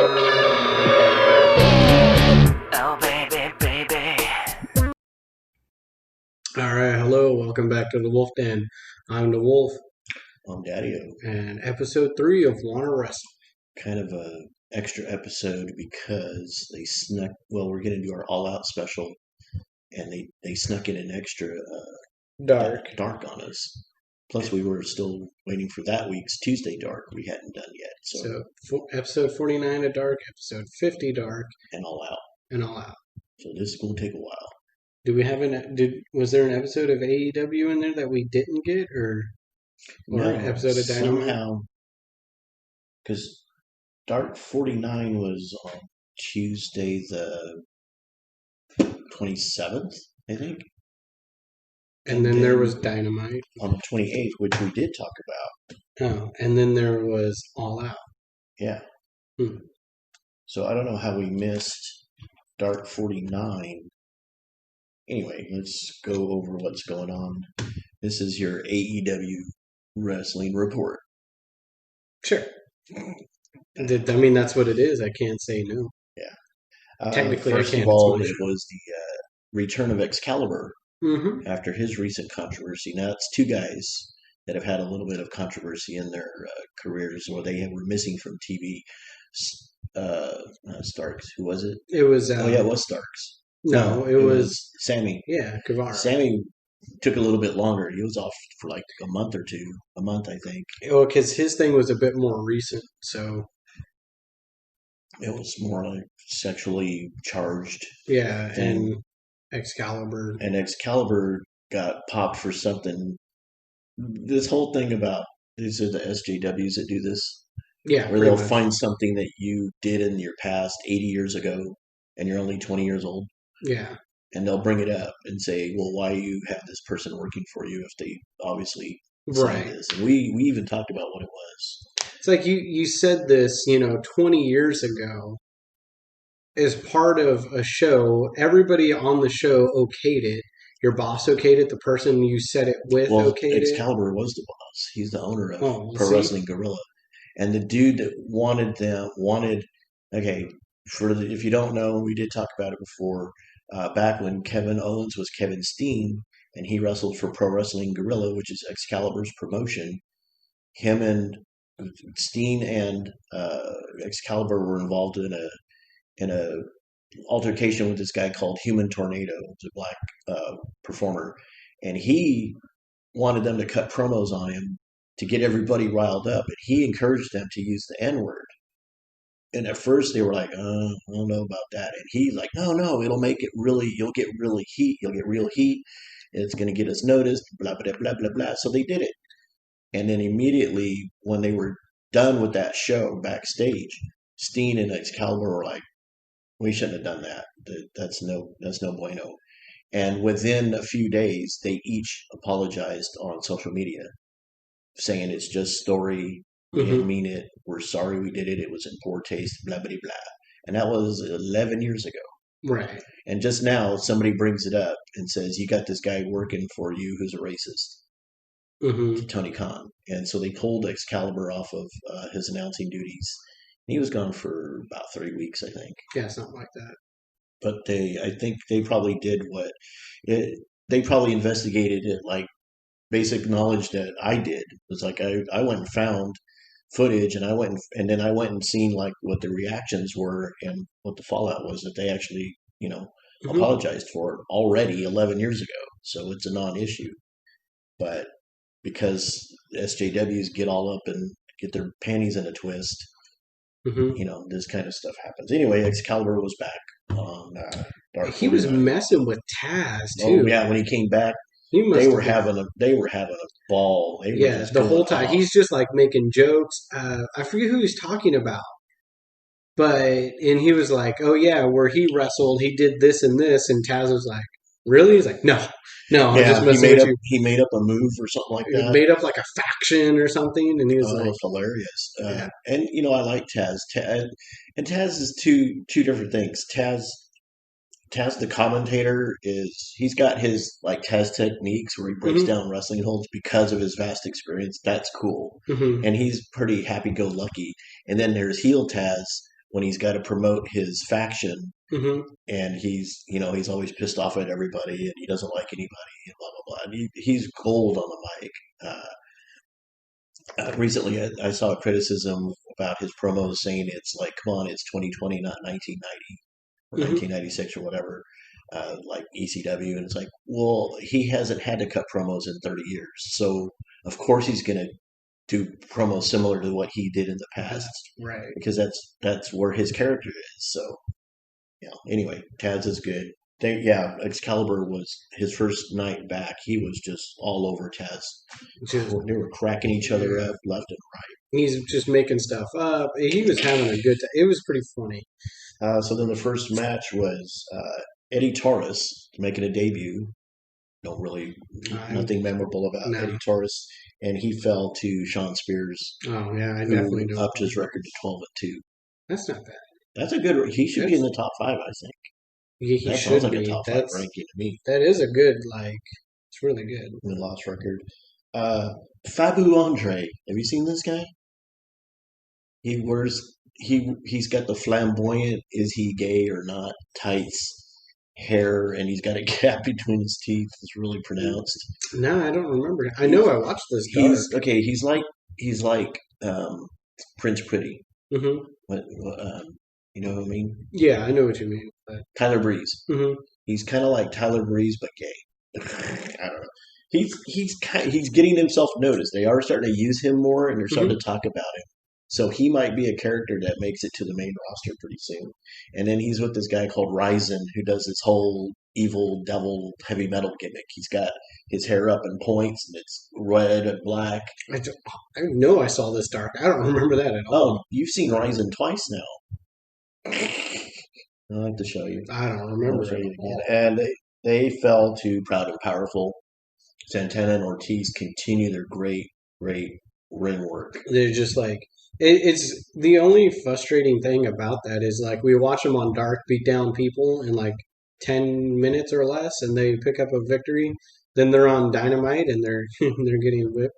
Oh, baby, baby. All right, hello, welcome back to the Wolf Den. I'm the Wolf, I'm Daddy-O. and episode 3 of Wanna Wrestle. Kind of a extra episode because they snuck. Well, we're gonna do our All Out special, and they snuck in an extra dark on us. Plus, we were still waiting for that week's Tuesday Dark we hadn't done yet. So, episode 49 of Dark, episode 50 Dark, and All Out. and All Out. So this is gonna take a while. Was there an episode of AEW in there that we didn't get, or No, an episode of Dynamite? somehow, because Dark 49 was on Tuesday the 27th, I think. And then there was Dynamite. On the 28th, which we did talk about. Oh, and then there was All Out. Yeah. Hmm. So I don't know how we missed Dark 49. Anyway, let's go over what's going on. This is your AEW wrestling report. Sure. I mean, that's what it is. I can't say no. Yeah. Technically, first I can't. of all, It's my it was the return of Excalibur Mm-hmm. after his recent controversy. Now, it's two guys that have had a little bit of controversy in their careers, or they were missing from TV. Starks. Who was it? It was. Oh yeah, it was Starks. No, it was Sammy. Yeah, Guevara. Sammy took a little bit longer. He was off for like a month or two. A month, I think. Oh, because his thing was a bit more recent, so It was more like sexually charged. yeah, thing. and Excalibur. And Excalibur got popped for something. This whole thing about these are the SJWs that do this, Yeah, where pretty they'll much. find something that you did in your past 80 years ago, and you're only 20 years old, Yeah, and they'll bring it up and say, "Well, why you have this person working for you if they obviously signed right. this?" And we even talked about what it was. It's like you said this, 20 years ago as part of a show. Everybody on the show okayed it. Your boss okayed it. The person you said it with Well, okayed it. Excalibur was the boss. He's the owner of Oh, Pro see? Wrestling Guerrilla, and the dude that wanted. Okay, if you don't know, we did talk about it before. Back when Kevin Owens was Kevin Steen, and he wrestled for Pro Wrestling Guerrilla, which is Excalibur's promotion. Him and Steen and Excalibur were involved in a altercation with this guy called Human Tornado, who's a black performer, and he wanted them to cut promos on him to get everybody riled up, and he encouraged them to use the N word. And at first they were like, I don't know about that. And he's like, no, it'll make it really, you'll get real heat. It's going to get us noticed, blah, blah, blah, blah, blah. So they did it. And then immediately when they were done with that show backstage, Steen and Excalibur were like, we shouldn't have done that. That's no bueno. And within a few days, they each apologized on social media, saying it's just story. We didn't mean it. We're sorry we did it. It was in poor taste, blah, blah, blah. And that was 11 years ago. Right. And just now, somebody brings it up and says, you got this guy working for you who's a racist, Mm-hmm. Tony Khan. And so they pulled Excalibur off of his announcing duties. He was gone for about 3 weeks, I think. Yeah, something like that. But I think they probably did they probably investigated it like basic knowledge that I did. It was like I went and found footage, and then I went and seen like what the reactions were and what the fallout was that they actually apologized for it already 11 years ago. So it's a non-issue. But because SJWs get all up and get their panties in a twist, this kind of stuff happens. Anyway, Excalibur was back on Dark. He was 49. messing with Taz too. Oh yeah, when he came back, He must they have were been- having a ball. They were Yeah, just the whole going time off. he's just like making jokes. I forget who he's talking about, and he was like, "Oh yeah, where he wrestled, he did this and this," and Taz was like, "Really?" He's like, "No, I'm Yeah, just messing with you." he made up a move or something like He that. made up like a faction or something, and he was Oh, like, it's hilarious. Yeah. And I like Taz. And Taz is two different things. Taz, the commentator, he's got his like Taz techniques where he breaks Mhm. down wrestling holds because of his vast experience. That's cool. Mhm. And he's pretty happy go lucky. And then there's heel Taz, when he's got to promote his faction, Hmm. and he's always pissed off at everybody, and he doesn't like anybody, and blah blah blah. And he's gold on the mic. Recently, I saw a criticism about his promos saying it's like, come on, it's 2020, not 1990 or Hmm. 1996 or whatever, like ECW. And it's like, well, he hasn't had to cut promos in 30 years. So, of course, he's going to do promos similar to what he did in the past Right. because that's where his character is. So, anyway, Taz is good. Excalibur was his first night back. He was just all over Taz. Just They were cracking each other up left and he's just making stuff up. He was having a good time. It was pretty funny. So then the first match was Eddie Torres making a debut. I, Nothing memorable about no. Eddie Torres, and he fell to Sean Spears, Oh yeah, I who definitely don't. upped his record to 12-2. That's not bad. That's a good. He should be in the top five, I think. He That sounds should like a be. top five ranking to me. That is a good like. It's really good. The loss record. Fabu Andre. Have you seen this guy? He wears he's got the flamboyant "is he gay or not" tights hair, and he's got a gap between his teeth. It's really pronounced. No, I don't remember. I know I watched this Dark. He's okay. He's like Prince Pretty. Hmm. What you know what I mean? Yeah, I know what you mean. But Tyler Breeze. hmm. He's kind of like Tyler Breeze, but gay. I don't know. He's getting himself noticed. They are starting to use him more, and they're starting to talk about him. So he might be a character that makes it to the main roster pretty soon. And then he's with this guy called Ryzen, who does this whole evil devil heavy metal gimmick. He's got his hair up in points, and it's red and black. I know I saw this Dark. I don't remember that at all. Oh, you've seen Ryzen twice now. I'll have to show you. I don't I'll remember show it you at all. again. And they fell to Proud and Powerful. Santana and Ortiz continue their great ring work. They're just like it's the only frustrating thing about that is like we watch them on Dark beat down people in like 10 minutes or less, and they pick up a victory. Then they're on Dynamite and they're they're getting whipped.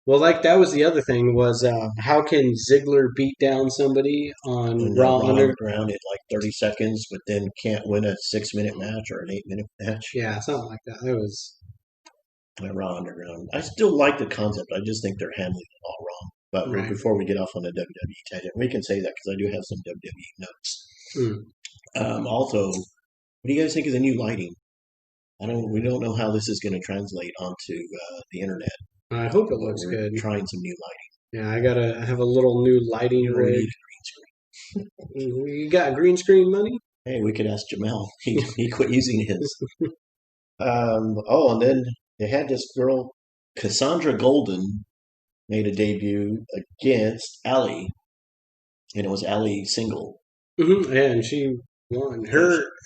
Well, like that was the other thing was how can Ziggler beat down somebody on And Raw Raw Under? Underground in like 30 seconds, but then can't win a 6-minute match or an 8-minute match. Yeah, something like that. It was Raw Underground. I still like the concept. I just think they're handling it all wrong. But right. before we get off on the WWE tangent, we can say that because I do have some WWE notes. Also, what do you guys think of the new lighting? We don't know how this is going to translate onto the internet. I hope it looks We're good. trying some new lighting. Yeah, I have a little new lighting We rig. need a green screen. You got green screen money? Hey, we could ask Jamel. He quit using his. And then they had this girl, Cassandra Golden, made a debut against Allie, and it was Allie single. Yeah, and she won.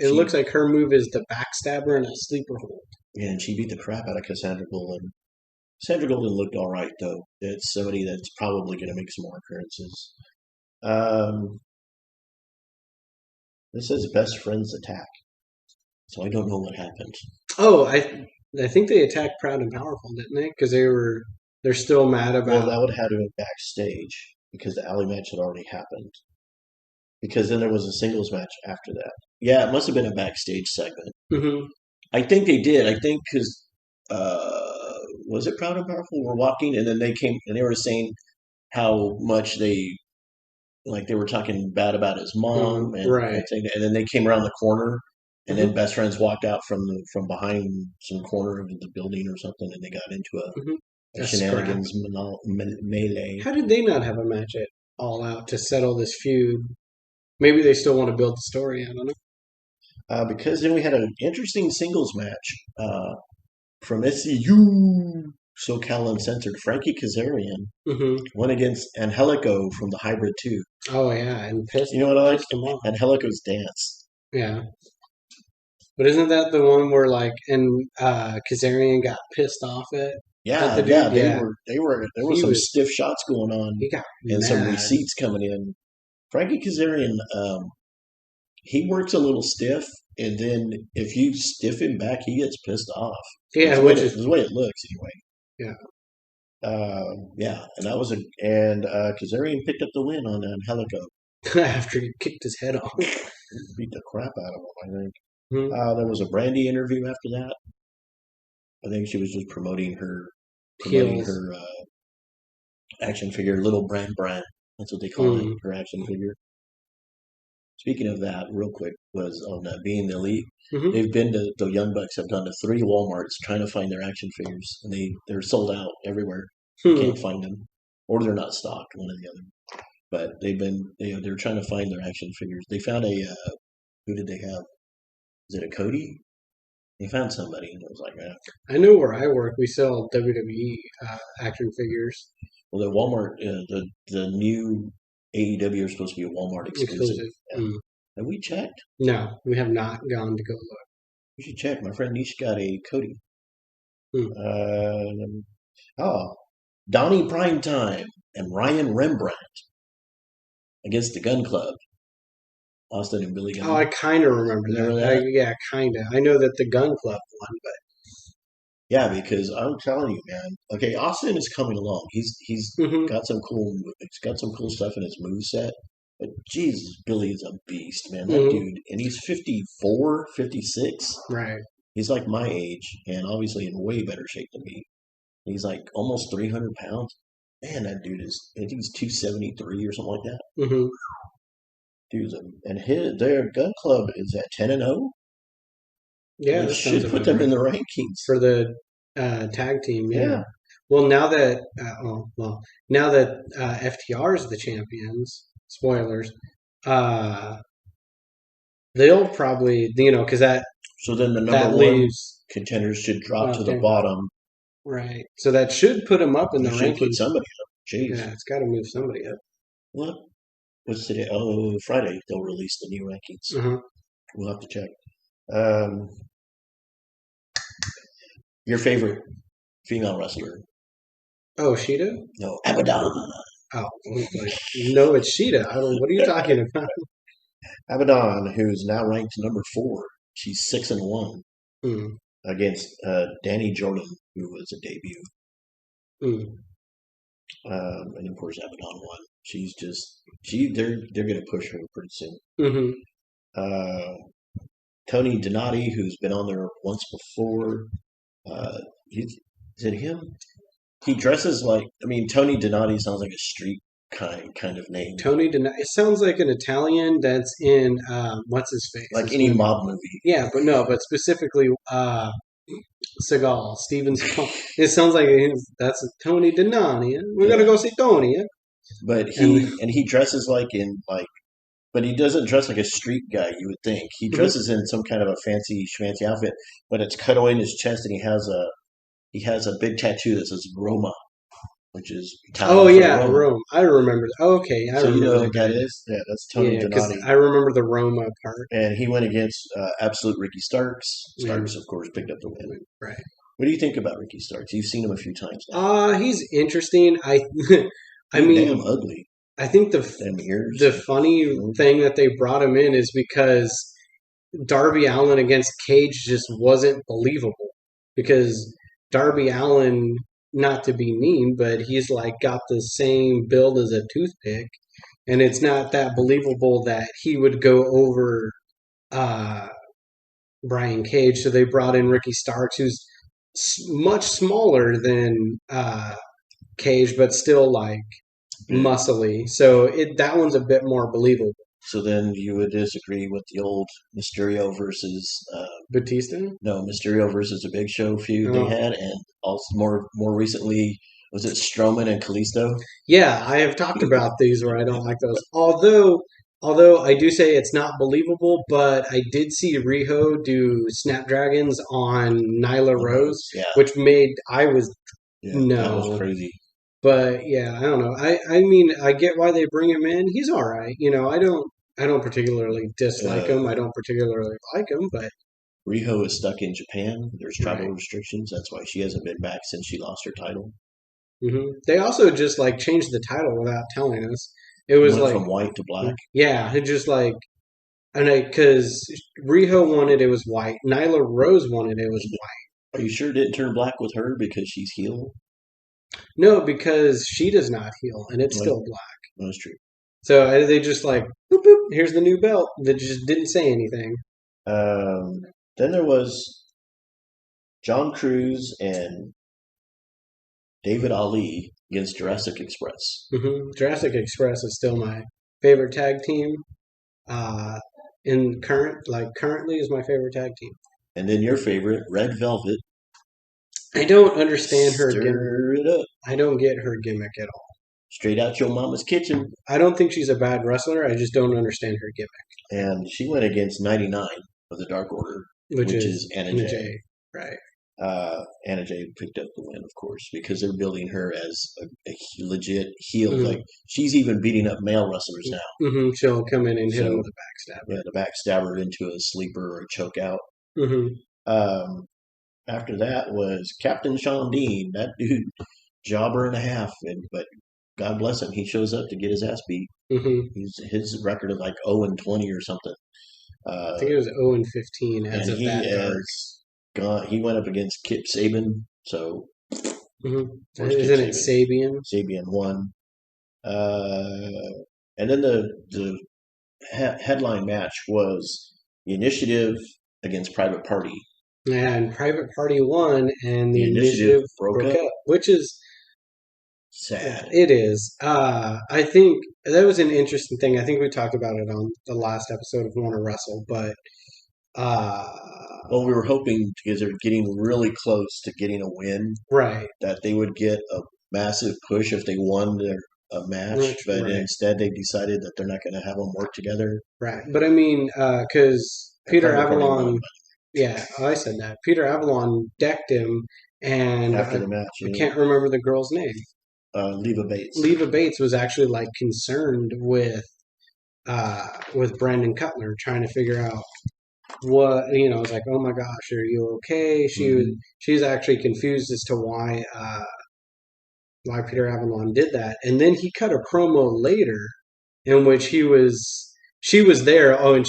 It looks like her move is the backstabber and a sleeper hold. Yeah, and she beat the crap out of Cassandra Golden. Cassandra Golden looked all right, though. It's somebody that's probably going to make some more appearances. This says best friends attack, so I don't know what happened. Oh, I think they attacked Proud and Powerful, didn't they? Because they're still mad Well, about. that would have had to be backstage because the alley match had already happened. Because then there was a singles match after that. Yeah, it must have been a backstage segment. Hmm. I think they did. I think because was it Proud and Powerful were walking, and then they came and they were saying how much they were talking bad about his mom, right. and then they came around the corner, and then best friends walked out from behind some corner of the building or something, and they got into a shenanigans melee. How did they not have a match at All Out to settle this feud? Maybe they still want to build the story. I don't know. Because then we had an interesting singles match from SCU, SoCal Uncensored. Frankie Kazarian went against Angelico from the Hybrid 2. Oh, yeah, and pissed. You know what I like? Them off. Angelico's dance. Yeah. But isn't that the one where Kazarian got pissed off at? Yeah, there were some stiff shots going on, he got and mad. some receipts coming in. Frankie Kazarian, he works a little stiff, and then if you stiff him back, he gets pissed off. Yeah, the way it looks anyway. Yeah. And that was Kazarian picked up the win on Angelico. after he kicked his head off. Beat the crap out of him, I think. Hmm. There was a Brandy interview after that. I think she was just promoting her Heels. action figure, Little Brand. That's what they call it, Hmm. her action figure. Speaking of that, real quick, was on Being the Elite. Hmm. They've been to the Young Bucks have gone to 3 Walmarts trying to find their action figures, and they're sold out everywhere. You Hmm. can't find them, or they're not stocked, one or the other. But they're trying to find their action figures. They found a who did they have? Is it a Cody? They found somebody, and it was like, I know where I work, we sell WWE action figures well, the Walmart, the new AEW are supposed to be a Walmart exclusive. exclusive. Yeah. Have we checked? No, we have not gone to go look. We should check. My friend Nish got a Cody. Hmm. Oh, Donnie Primetime and Ryan Rembrandt against the Gun Club. Austin and Billy Gunn. Oh, I kind of remember that. Remember that? Yeah, kind of. I know that the Gun Club won, but Yeah, because I'm telling you, man. Okay, Austin is coming along. He's hmm. got some cool. He's got some cool stuff in his moveset. But Jesus, Billy is a beast, man. That Hmm. dude, and he's 54, 56. Right. He's like my age, and obviously in way better shape than me. He's like almost 300 pounds. Man, that dude is. I think he's 273 or something like that. Hmm. Dude's and their gun club is at 10-0, Yeah, which that sounds should put about them in right the rankings. for the tag team. Yeah. Yeah. Well, now that FTR is the champions, spoilers, uh, they'll probably because So then the number that one leaves contenders should drop to the damn, bottom. right. So that should put them up in the You should put rankings. somebody up. Jeez. Yeah, it's got to move somebody up. What? What's today? Oh, Friday they'll release the new rankings. Uh-huh. We'll have to check. Um, your favorite female wrestler? Oh, Sheeta? No, Abaddon. Oh, no, it's Sheeta. I don't. What are you talking about? Abaddon, who's now ranked number 4. She's 6-1 Hmm. against Danny Jordan, who was a debut. Hmm. And of course, Abaddon won. She's just they're gonna push her pretty soon. Hmm. Uh, Tony Donati, who's been on there once before. Uh, is it him? He dresses like. I mean, Tony Donati sounds like a street kind of name, Tony Don. It sounds like an Italian that's in what's his face? like This any movie. mob movie. Yeah, but no, but specifically Seagal, Steven Seagal. It sounds like that's Tony Donati. We're gonna Yeah, go see Tony. Yeah? but And he dresses but he doesn't dress like a street guy. You would think he Mhm. dresses in some kind of a fancy schmancy outfit, but it's cut away in his chest, and he has a big tattoo that says Roma, which is Oh Italian for yeah, Roma. Rome. I remember. Okay, I So you remember know the who that guy. is? Yeah, that's Tony Yeah, because Donati. I remember the Roma part. And he went against Absolute Ricky Starks. Mm, Starks, of course, picked up the win. right. What do you think about Ricky Starks? You've seen him a few times now. He's interesting. I He's damn mean, ugly. I think Them ears. the funny thing that they brought him in is because Darby Allin against Cage just wasn't believable. Because Darby Allin, not to be mean, but he's like got the same build as a toothpick, and it's not that believable that he would go over uh, Brian Cage. So they brought in Ricky Starks, who's much smaller than Cage, but still like Big. muscly. So that one's a bit more believable. So then you would disagree with the old Mysterio versus Batista? no Mysterio versus the Big Show feud they Oh. had, and also more recently was it Strowman and Kalisto? Yeah, I have talked about these where I don't like those. Although I do say it's not believable, but I did see Riho do Snapdragons on Nyla Rose, Yeah, which made I was yeah, that was no. crazy. But yeah, I don't know. I mean, I get why they bring him in. He's all right. I don't particularly dislike Uh, him. I don't particularly like him, but Riho is stuck in Japan. There's travel right. restrictions. That's why she hasn't been back since she lost her title. They also just like changed the title without telling us. It was Went like from white to black. yeah, it just like and because Riho wanted it was white, Nyla Rose wanted it was white. Are you sure it didn't turn black with her because she's heel? No, because she does not heal, and it's Well, still black. that's true. So they just like, boop, boop, here's the new belt. That just didn't say anything. Um, then there was John Cruz and David Ali against Jurassic Express. Jurassic Express is still my favorite tag team. Uh, currently is my favorite tag team. And then your favorite, Red Velvet. I don't understand her gimmick. Stir it up. I don't get her gimmick at all. Straight out your mama's kitchen. I don't think she's a bad wrestler. I just don't understand her gimmick, And she went against 99 of the Dark Order, which is Anna Jay. Right. Anna Jay picked up the win, of course, because they're building her as a legit heel. Mhm. Like she's even beating up male wrestlers now. She'll come in and hit So- him with a backstab. Yeah, the backstabber into a sleeper or a choke out. hmm After that was Captain Sean Dean. That dude, jobber and a half, but God bless him, he shows up to get his ass beat. hmm His record of like 0-20 or something. I think it was 0 and 15 as And of he that dark. He went up against Kip Saban, so hmm Where's Kip Isn't it Sabian? Sabian won. And then the headline match was the Initiative against Private Party. And Private Party won, and the The Initiative Initiative broke broke up. up, which is Sad. it is. I think that was an interesting thing. I think we talked about it on the last episode of Wanna Wrestle, but uh, Well, we were hoping because they're getting really close to getting a win right, that they would get a massive push if they won a match, but Right. instead they decided that they're not going to have them work together. right. But I mean, because And Peter Private Party Avalon, won yeah, I said that. Peter Avalon decked him, and after the match. I can't remember the girl's name. Leva Bates. Leva Bates was actually like concerned with Brandon Cutler, trying to figure out what it's like. Oh my gosh, are you okay? She's actually confused as to why Peter Avalon did that, and then he cut a promo later in which she was there. Oh, and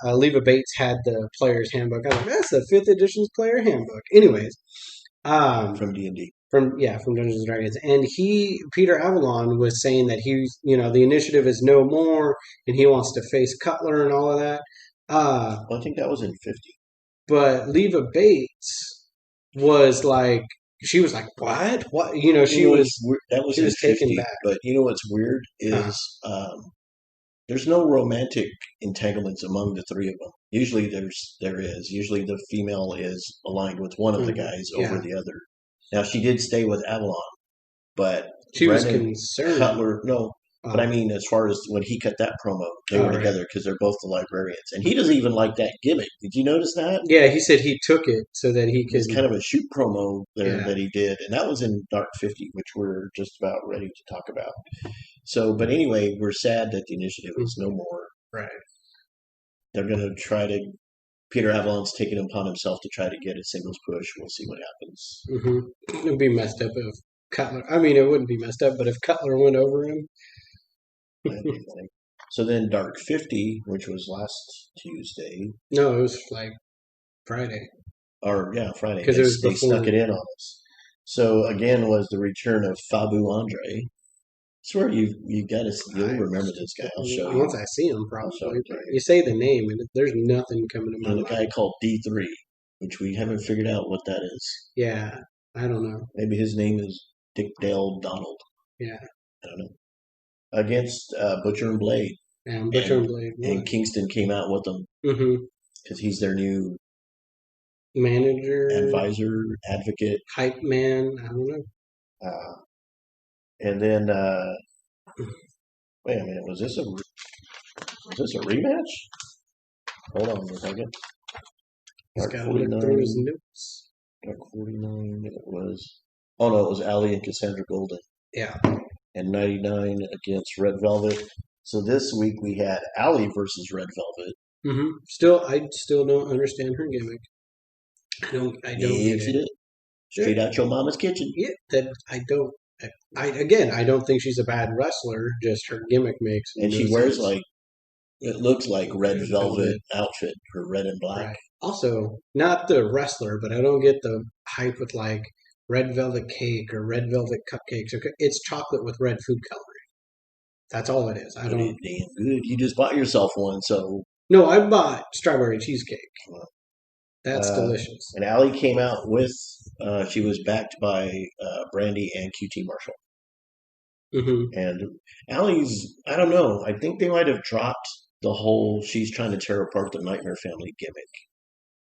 Leva Bates had the player's handbook. I was like, that's the 5th edition's player handbook. Anyways, From D&D. from Dungeons and Dragons, and Peter Avalon was saying that the initiative is no more, and he wants to face Cutler and all of that. Well, I think that was in 50. But Leva Bates was like, she was like, what? What? She was that was she in was taken 50. back. But you know what's weird is there's no romantic entanglements among the three of them. Usually there is. Usually the female is aligned with one of the guys over Yeah. the other. Now she did stay with Avalon, but She was Brendan concerned. Cutler, no. But I mean, as far as when he cut that promo, they were right. together because they're both the librarians, and he doesn't even like that gimmick. Did you notice that? Yeah, he said he took it so that he could. It's kind of a shoot promo there Yeah. that he did, and that was in Dark 50, which we're just about ready to talk about. So, but anyway, we're sad that the initiative is no more. Right. They're going to try to. Peter Avalon's taking it upon himself to try to get a singles push. We'll see what happens. Mm-hmm. It would be messed up if Cutler. I mean, it wouldn't be messed up, but if Cutler went over him. That'd be funny. So then Dark 50, which was last Tuesday. No, it was like Friday. Or, yeah, Friday. 'Cause it was they before. snuck it in on us. So again was the return of Fabu Andre. I swear you'll remember this guy. I'll show you. Once I see him, show probably. it to you. You say the name, and there's nothing coming to my And a mind. guy called D3, which we haven't figured out what that is. Yeah, I don't know. Maybe his name is Dick Dale Donald. Yeah, I don't know. Against Butcher and Blade. and Butcher and Blade. And Kingston came out with them Mm-hmm. because he's their new Manager, advisor, advocate. hype man. I don't know. And then, wait a minute, was this a rematch? Hold on a second. He's Dark got to look through his notes. Dark 49, it was. Oh no, it was Ali and Cassandra Golden. Yeah. And 99 against Red Velvet. So this week we had Ali versus Red Velvet. Mm-hmm. I still don't understand her gimmick. I don't get it. Straight out your mama's kitchen. Yeah, that I don't. I don't think she's a bad wrestler. Just her gimmick makes. And no she wears sense. like, it looks like red Red velvet velvet. outfit, her red and black. Right. Also, not the wrestler, but I don't get the hype with like red velvet cake or red velvet cupcakes. It's chocolate with red food coloring. That's all it is. I Pretty don't. damn good. You just bought yourself one, so No, I bought strawberry cheesecake. That's uh, delicious. and Allie came out with. She was backed by Brandy and QT Marshall. Hmm. And Allie's, I don't know. I think they might have dropped the whole she's trying to tear apart the Nightmare Family gimmick.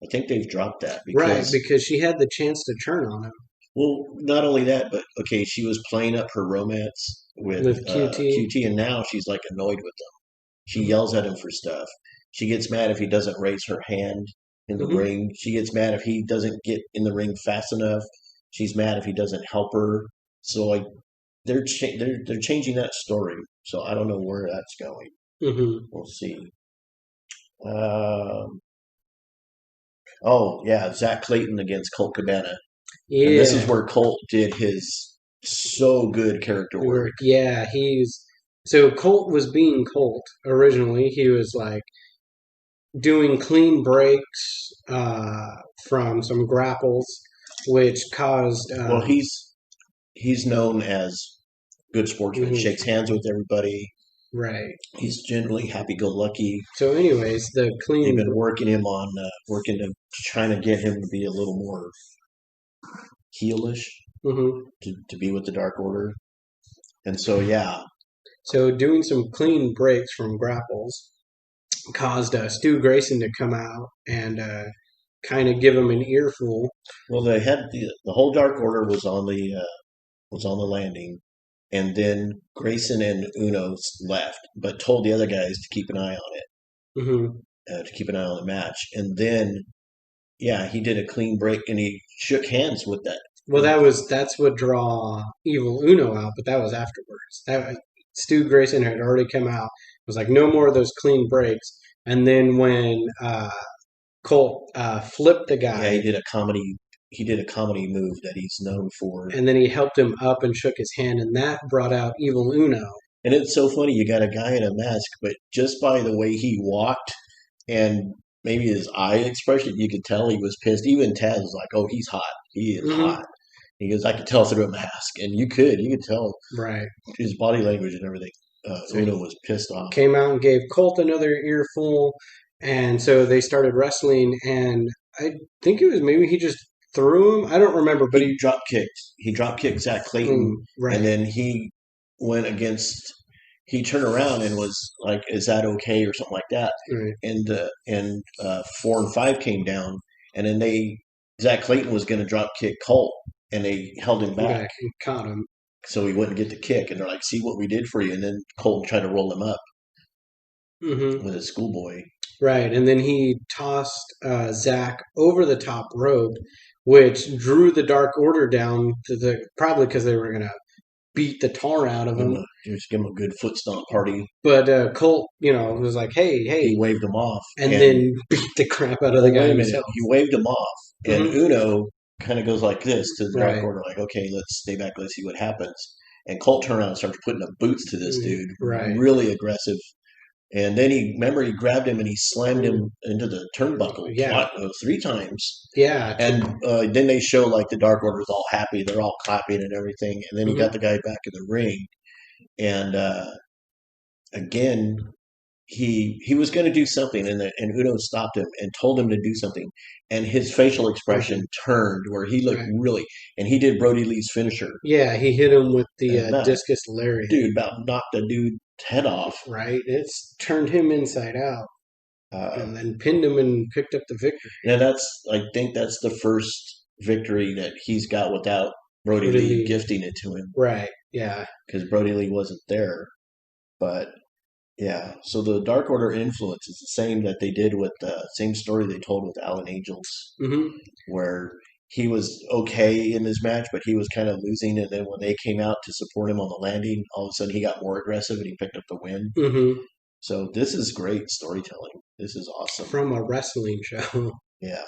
I think they've dropped that Right, because, because she had the chance to turn on him well, not only that, but okay, she was playing up her romance with with QT. QT, and now she's like annoyed with him. She Hmm. yells at him for stuff. She gets mad if he doesn't raise her hand in the Hmm. ring. She gets mad if he doesn't get in the ring fast enough. She's mad if he doesn't help her. So like they're changing that story. So I don't know where that's going. Hmm. We'll see. Um, oh yeah, Zach Clayton against Colt Cabana, and this is Yeah, where Colt did his so good character work. yeah. He's so Colt was being Colt originally. He was like doing clean breaks from some grapples, which caused. Well, he's known as good sportsman. Mhm, Shakes hands with everybody. right. He's generally happy-go-lucky. So, anyways, the They've clean. been working him on working to trying to get him to be a little more heelish Mhm. to be with the Dark Order. And so yeah, So, doing some clean breaks from grapples caused Stu Grayson to come out and kind of give him an earful. well they had the whole Dark Order was on the landing, and then Grayson and Uno left, but told the other guys to keep an eye on it, Hmm. to keep an eye on the match. And then yeah, he did a clean break and he shook hands with that. Well, that's what draw Evil Uno out, but that was afterwards. Stu Grayson had already come out. It was like no more of those clean breaks. And then when Colt flipped the Yeah, guy, he did a comedy. He did a comedy move that he's known for. and then he helped him up and shook his hand, and that brought out Evil Uno. And it's so funny. You got a guy in a mask, but just by the way he walked and maybe his eye expression, you could tell he was pissed. Even Taz was like, "Oh, he's hot. He is Hmm. hot." He goes, "I could tell through a mask," and you could tell Right. his body language and everything. So Uno he was pissed off. came out and gave Colt another earful, and so they started wrestling. And I think it was maybe he just threw him. I don't remember, but He drop kicked. He drop kicked Zach Clayton, and right, then he went against. He turned around and was like, "Is that okay?" or something like that. right, And 4 and 5 came down, and then Zach Clayton was going to drop kick Colt, and they held him back back and caught him. so he wouldn't get the kick. And they're like, "See what we did for you." And then Colt tried to roll him up Hmm. with his schoolboy. Right, and then he tossed Zach over the top rope, which drew the Dark Order down to the probably because they were gonna beat the tar out of him. Just give him a good foot stomp party. But Colt, was like, "Hey, He hey," waved him off, and and then beat the crap out of the well, guy wait a minute. himself. He waved him off, and Hmm. Uno kind of goes like this to the Dark Right, Order, like, "Okay, let's stay back. Let's see what happens." And Colt turned around and starts putting up boots to this dude, right, really aggressive. And then he grabbed him and he slammed mm, him into the turnbuckle yeah, 3 times. yeah. And then they show like the Dark Order's all happy, they're all clapping and everything. And then he got Hmm. the guy back in the ring, and again he was going to do something, and Uno stopped him and told him to do something, and his facial expression turned where he looked Right, really, and he did Brody Lee's finisher, yeah. He hit him with the and that discus lariat. dude about knocked the dude's head off. Right, it's turned him inside out, Uh, and then pinned him and picked up the victory. and I think that's the first victory that he's got without Brody Brody Lee Lee. gifting it to him Right, yeah. because Brody Lee wasn't there. But yeah, so the Dark Order influence is the same that they did with the same story they told with Alan Angels, Hmm. where he was okay in his match, but he was kind of losing. And then when they came out to support him on the landing, all of a sudden he got more aggressive and he picked up the win. Hmm. So this is great storytelling. This is awesome. From a wrestling show. Yeah.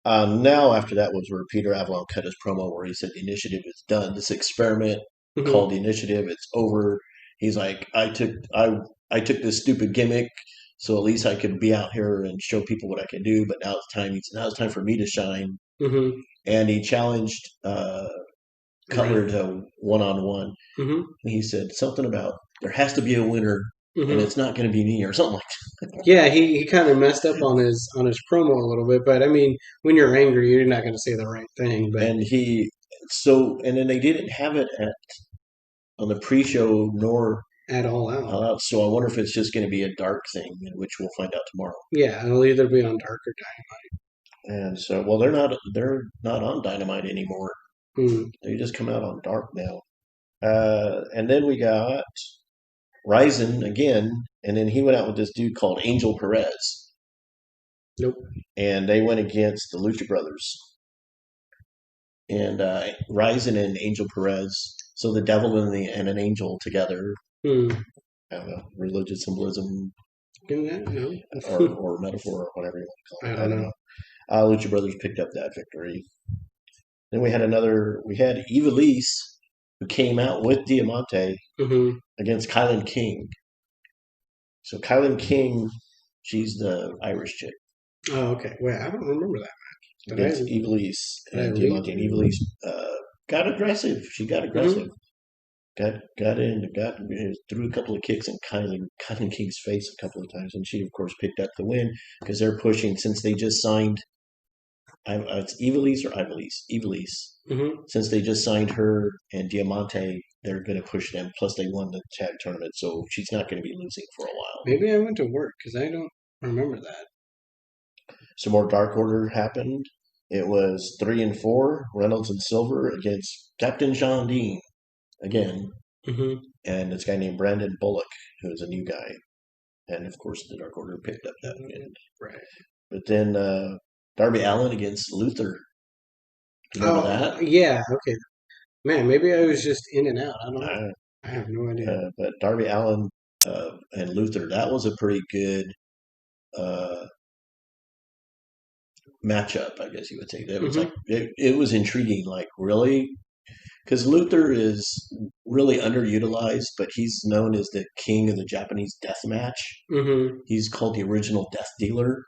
Now, after that was where Peter Avalon cut his promo where he said the initiative is done. This experiment called Hmm. the initiative, it's over. He's like, I took this stupid gimmick, so at least I could be out here and show people what I can do. But now it's time for me to shine. Hmm. And he challenged Right. Cutler to one on one. Hmm. He said something about there has to be a winner, and Hmm. it's not going to be me or something like Yeah, he kind of messed up on his promo a little bit, but I mean, when you're angry, you're not going to say the right thing. that. But And then they didn't have it on the pre-show nor at All Out, so I wonder if it's just going to be a dark thing, which we'll find out tomorrow. yeah, it'll either be on Dark or And so, well, they're not on Dynamite anymore. Dynamite. They just come out on Dark now. And then we got Ryzen again, and then he went out with this dude called Angel Perez, Nope. and they went against the Lucha Brothers. And Ryzen and Angel Perez, so the devil and an angel together. Hmm. I don't know, religious symbolism No. or metaphor or whatever you want to call it. I don't know. Lucha Brothers picked up that victory. Then we had Ivelisse, who came out with Diamante Hmm. against Kylan King. So Kylan King, she's the Irish chick, Oh, okay. Wait, I don't remember that. But against Ivelisse but I and read. Diamante. And Ivelisse got aggressive. She got aggressive. Hmm. Got threw a couple of kicks in Kylan King's face a couple of times, and she of course picked up the win because they're pushing since they just signed. It's Ivelisse or Ivelisse. Hmm. Since they just signed her and Diamante, they're going to push them. Plus, they won the tag tournament, so she's not going to be losing for a while. Maybe I went to work because I don't remember that. Some more Dark Order happened. It was 3 and 4, Reynolds and Silver against Captain Sean Dean again, Hmm. and this guy named Brandon Bullock, who is a new guy. And of course, the Dark Order picked up that win. Right. But then Darby Allin against Luther. Remember that? Yeah. Okay. Man, maybe I was just in and out. I don't know. Uh, I have no idea. but Darby Allin and Luther, that was a pretty good uh, matchup, I guess you would say. That was Hmm. like it was intriguing. Like really, because Luther is really underutilized, but he's known as the king of the Japanese death match. Hmm. He's called the original Death Dealer,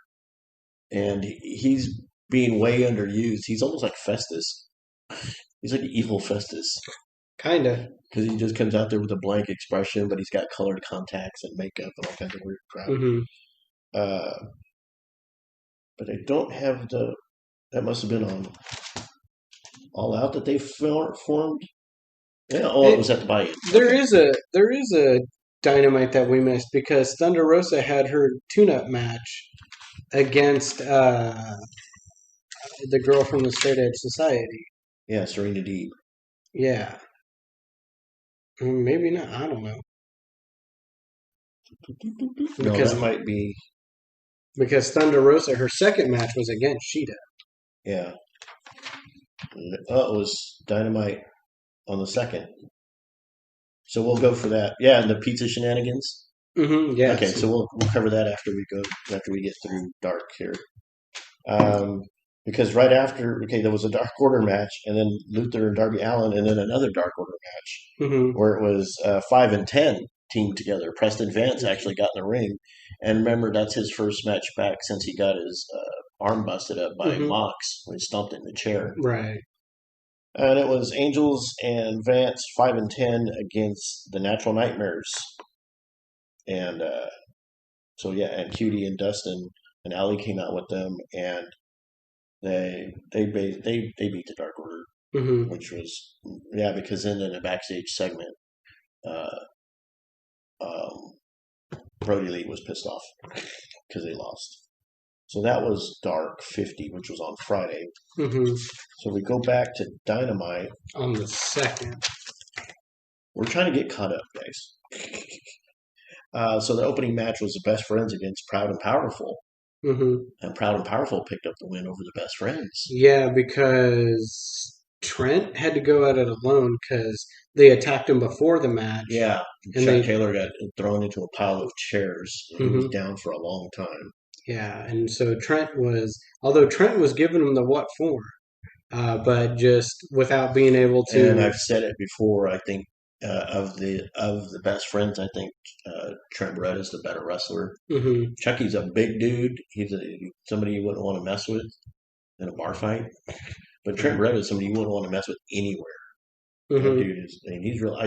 and he's being way underused. He's almost like Festus. He's like evil Festus Kinda. because he just comes out there with a blank expression, but he's got colored contacts and makeup and all kinds of weird crap. Hmm. Uh, but I don't have the. That must have been on All Out that they formed. Yeah, oh, it was at the buy-in. There Okay. is a Dynamite that we missed because Thunder Rosa had her tune-up match against the girl from the Straight Edge Society. Yeah, Serena Deeb. Yeah. Maybe not. I don't know. No, Because that might be. Thunder Rosa, her second match was against Sheeta. Yeah. Oh, it was Dynamite on the second. So we'll go for that. Yeah, and the pizza shenanigans. Yes. Okay, so we'll cover that after we get through Dark here. Because right after, okay, there was a Dark Order match, and then Luther and Darby Allin, and then another Dark Order match Hmm. where it was 5 and 10 teamed together. Preston Vance actually got in the ring, and remember that's his first match back since he got his arm busted up by Hmm. Mox when he stomped in the chair. Right. And it was Angels and Vance 5 and 10 against the Natural Nightmares, and so yeah, and Cutie and Dustin and Ali came out with them, and they beat the Dark Order, Hmm. which was yeah, because then in a backstage segment, uh, um, Brody Lee was pissed off because they lost. So that was Dark 50, which was on Friday. Hmm. So we go back to Dynamite. On the second. We're trying to get caught up, guys. So the opening match was the Best Friends against Proud and Powerful. Hmm. And Proud and Powerful picked up the win over the Best Friends. Yeah, because Trent had to go at it alone because they attacked him before the match. Yeah, And Chuck they, Taylor got thrown into a pile of chairs. He was Mhm. down for a long time. Yeah, and so although Trent was giving him the what for, but just without being able And to. I've said it before. I think of the Best Friends, I think Trent Barrett is the better wrestler. Hmm. Chucky's a big dude. He's somebody you wouldn't want to mess with in a bar fight. But Trent Barrett is somebody you wouldn't want to mess with anywhere. That Hmm. dude is, and he's real.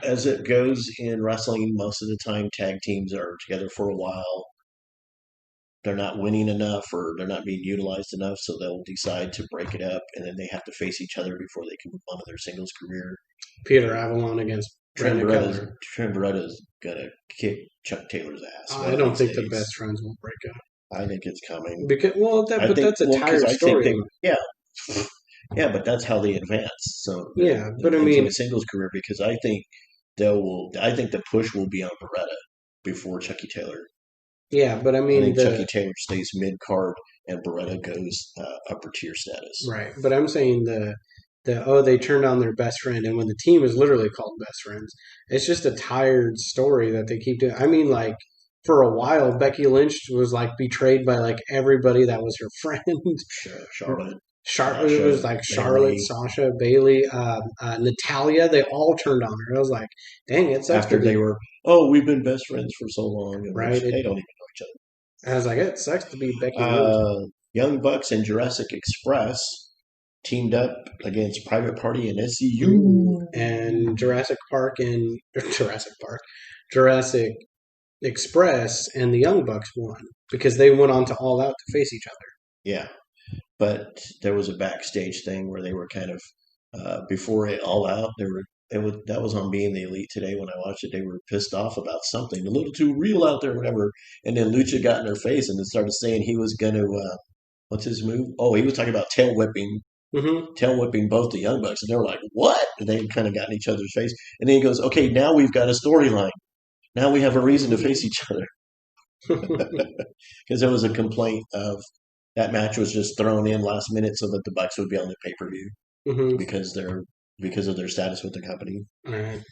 as it goes in wrestling, most of the time tag teams are together for a while. They're not winning enough or they're not being utilized enough, so they'll decide to break it up, and then they have to face each other before they can move on to their singles career. Peter Avalon against Trent Brandon Beretta's Keller. Trent Beretta's gonna kick Chuck Taylor's ass one I of don't these think the days. best friends will break up I think it's coming. because I but think that's a because tired I think they storyline. yeah, but that's how they advance. So Yeah, but I into mean, a singles career because I think the push will be on Beretta before Chucky Taylor. yeah, but I I mean think Chucky the Taylor stays mid card and Beretta goes upper tier status. right, but I'm saying the oh they turned on their best friend, and when the team is literally called best friends, it's just a tired story that they keep doing. I mean, like for a while, Becky Lynch was like betrayed by like everybody that was her friend. Charlotte, It was Sasha, like Charlotte, Bailey. Sasha, Bailey, Natalia. They all turned on her. I was like, dang, it sucks to After they be were, oh, we've been best friends for so long, and right. they don't even know each I was like, it sucks to be Becky Lynch. other. Young Bucks and Jurassic Express teamed up against Private Party and SCU. And Jurassic Park and Jurassic Park, Jurassic Express and the Young Bucks won because they went on to All Out to face each other. Yeah, but there was a backstage thing where they were kind of before it all out. That was on Being the Elite today when I watched it. They were pissed off about something a little too real out there, whatever. And then Lucha got in their face and then started saying he was gonna what's his move? Oh, he was talking about Mm-hmm. tail whipping both the Young Bucks, and they were like, "What?" And they kind of got in each other's face. And then he goes, "Okay, now we've got a storyline. Now we have a reason to face each other." Because there was a complaint of that match was just thrown in last minute so that the Bucks would be on the pay per view Mm-hmm. because of their status with the company. All right.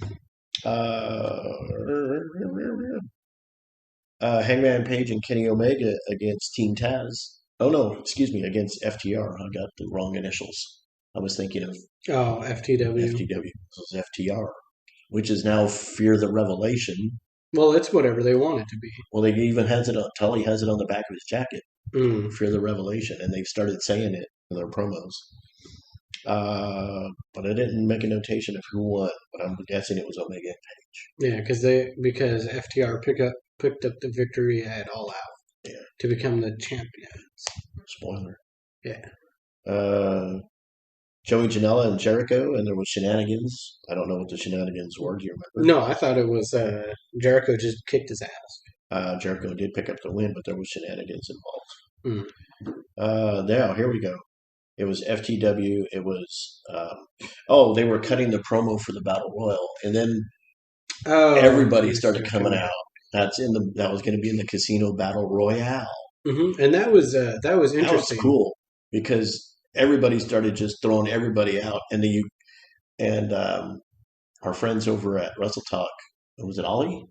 Uh, Hangman Page and Kenny Omega against Team Taz. Oh no, excuse me, against FTR. I got the wrong initials. I was thinking of Oh, FTW. FTW. This was FTR, which is now Fear the Revelation. Well, it's whatever they want it to be. Well, they even has it on. Tully has it on the back of his jacket. Mm. Fear the Revelation, and they've started saying it in their promos. But I didn't make a notation of who won, but I'm guessing it was Omega and Page. Yeah, because FTR picked up the victory at All Out Yeah, to become the champions. spoiler. Yeah. Uh, Joey Janela and Jericho, and there was shenanigans. I don't know what the shenanigans were. Do you remember? No, I thought it was Jericho just kicked his ass. Jericho did pick up the win, but there was shenanigans involved. Mm. Now, here we go. It was FTW. It was they were cutting the promo for the Battle Royal, and then Oh, everybody yes, started they're coming coming out. That was going to be in the Casino Battle Royale. And that was That was interesting. cool because everybody started just throwing everybody out, and our friends over at Wrestle Talk, was it Ollie?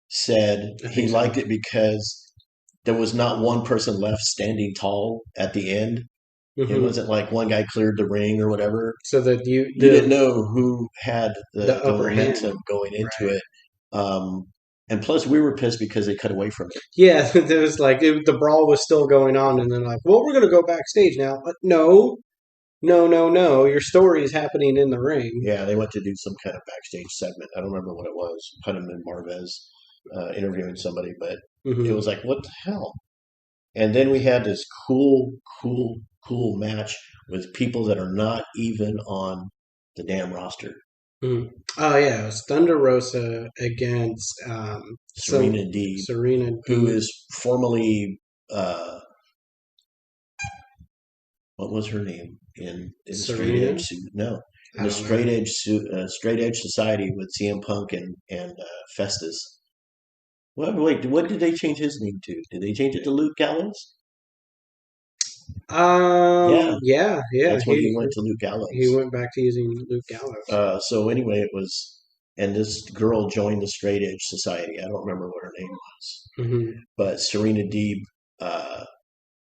Said I he think so. liked it because there was not one person left standing tall at the end. It hmm wasn't like one guy cleared the ring or whatever. So that You didn't know who had the the upper hand, momentum going into right? it. Um, and plus, we were pissed because they cut away from it. Yeah, there was like the brawl was still going on, and then like, well, we're gonna go backstage now. But no, no, no, no. Your story is happening in the ring. Yeah, they went to do some kind of backstage segment. I don't remember what it was. Putnam and Marvez interviewing somebody, but it hmm was like, what the hell? And then we had this cool match with people that are not even on the damn roster. hmm Oh yeah, it was Thunder Rosa against Serena Deeb, Serena who Deeb. is formerly uh, what was her name in the Straight Serena. Edge suit? No, in I the don't know. Straight Edge Society with CM Punk and Festus. Well, wait, what did they change his name to? Did they change it to Luke Gallows? Yeah, Yeah, yeah. that's when he went to Luke He Gallows. went back to using Luke Gallows. So anyway, it was, and this girl joined the Straight Edge Society. I don't remember what her name was, hmm but Serena Deeb uh,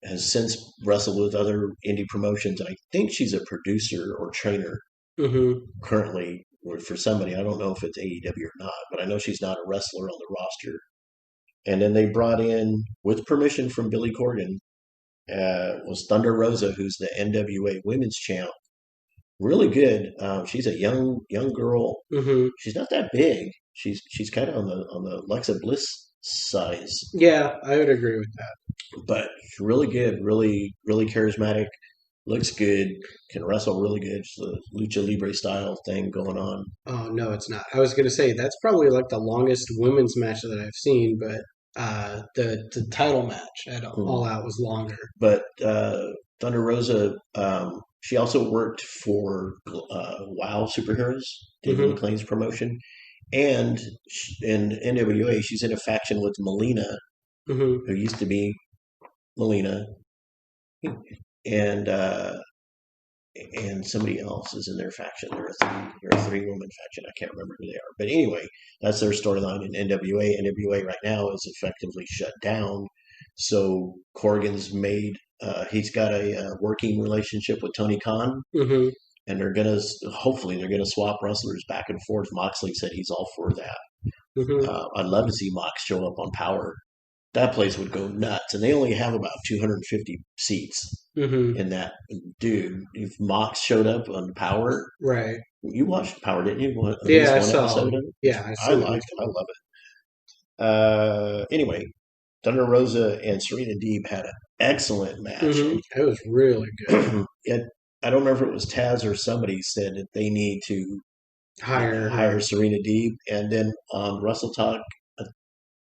has since wrestled with other indie promotions, and I think she's a producer or trainer hmm currently for somebody. I don't know if it's AEW or not, but I know she's not a wrestler on the roster. And then they brought in, with permission from Billy Corgan, was Thunder Rosa, who's the NWA Women's Champ, really good. She's a young girl. Hmm. She's not that big. She's kind of on the Alexa Bliss size, Yeah, I would agree with that. but she's really good. Really charismatic. Looks good. Can wrestle really good. It's the lucha libre style thing going on. Oh no, it's not. I was gonna say that's probably like the longest women's match that I've seen, but the title match at Hmm. All Out was longer. But Thunder Rosa, she also worked for WoW Superheroes, David Hmm. McLean's promotion, and in NWA, she's in a faction with Melina, Hmm. who used to be Melina, and somebody else is in their faction. They're a three woman faction. I can't remember who they are, but anyway, that's their storyline in NWA. NWA right now is effectively shut down. So Corgan's made. He's got a working relationship with Tony Khan, Hmm. and hopefully they're gonna swap wrestlers back and forth. Moxley said he's all for that. Hmm. I'd love to see Mox show up on Power. That place would go nuts, and they only have about 250 seats Hmm. in that. Dude, if Mox showed up on Power, Right. you watched Power, didn't you? At Yeah, least I one saw. episode of it. Yeah, I I saw it. liked it. I love it. Anyway, Thunder Rosa and Serena Deeb had an excellent match, Hmm. It was really good. and I don't remember if it was Taz or somebody said that they need to Hire her. hire Serena Deeb, and then on Wrestle Talk, I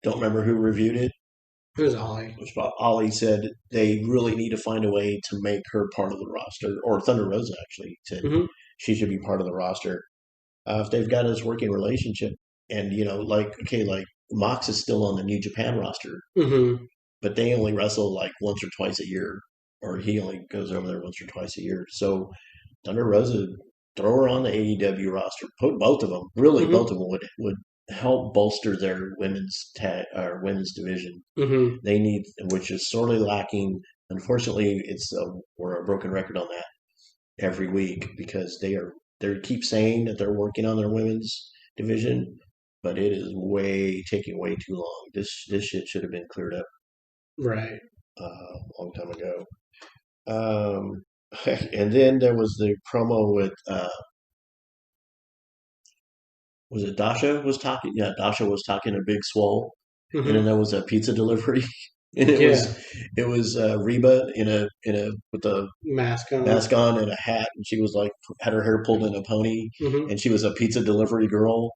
don't remember who reviewed it. It was Ollie. Which Ollie said they really need to find a way to make her part of the roster, or Thunder Rosa actually said Hmm. she should be part of the roster. If they've got this working relationship, and like okay, like Mox is still on the New Japan roster, Hmm. but they only wrestle like once or twice a year, or he only goes over there once or twice a year. So Thunder Rosa, throw her on the AEW roster. Put both of them. Really, Hmm. both of them would help bolster their women's tag or women's division. Hmm. They need, which is sorely lacking. Unfortunately, we're a broken record on that every week because they keep saying that they're working on their women's division, but it is taking way too long. This shit should have been cleared up Right. a long time ago. Um, and then there was the promo with was it Dasha was talking? Yeah, Dasha was talking to Big Swole, and then Hmm. there was a pizza delivery, and Yeah. it was Reba in a with a Mask on. mask on and a hat, and she was like had her hair pulled in a pony, Hmm. and she was a pizza delivery girl.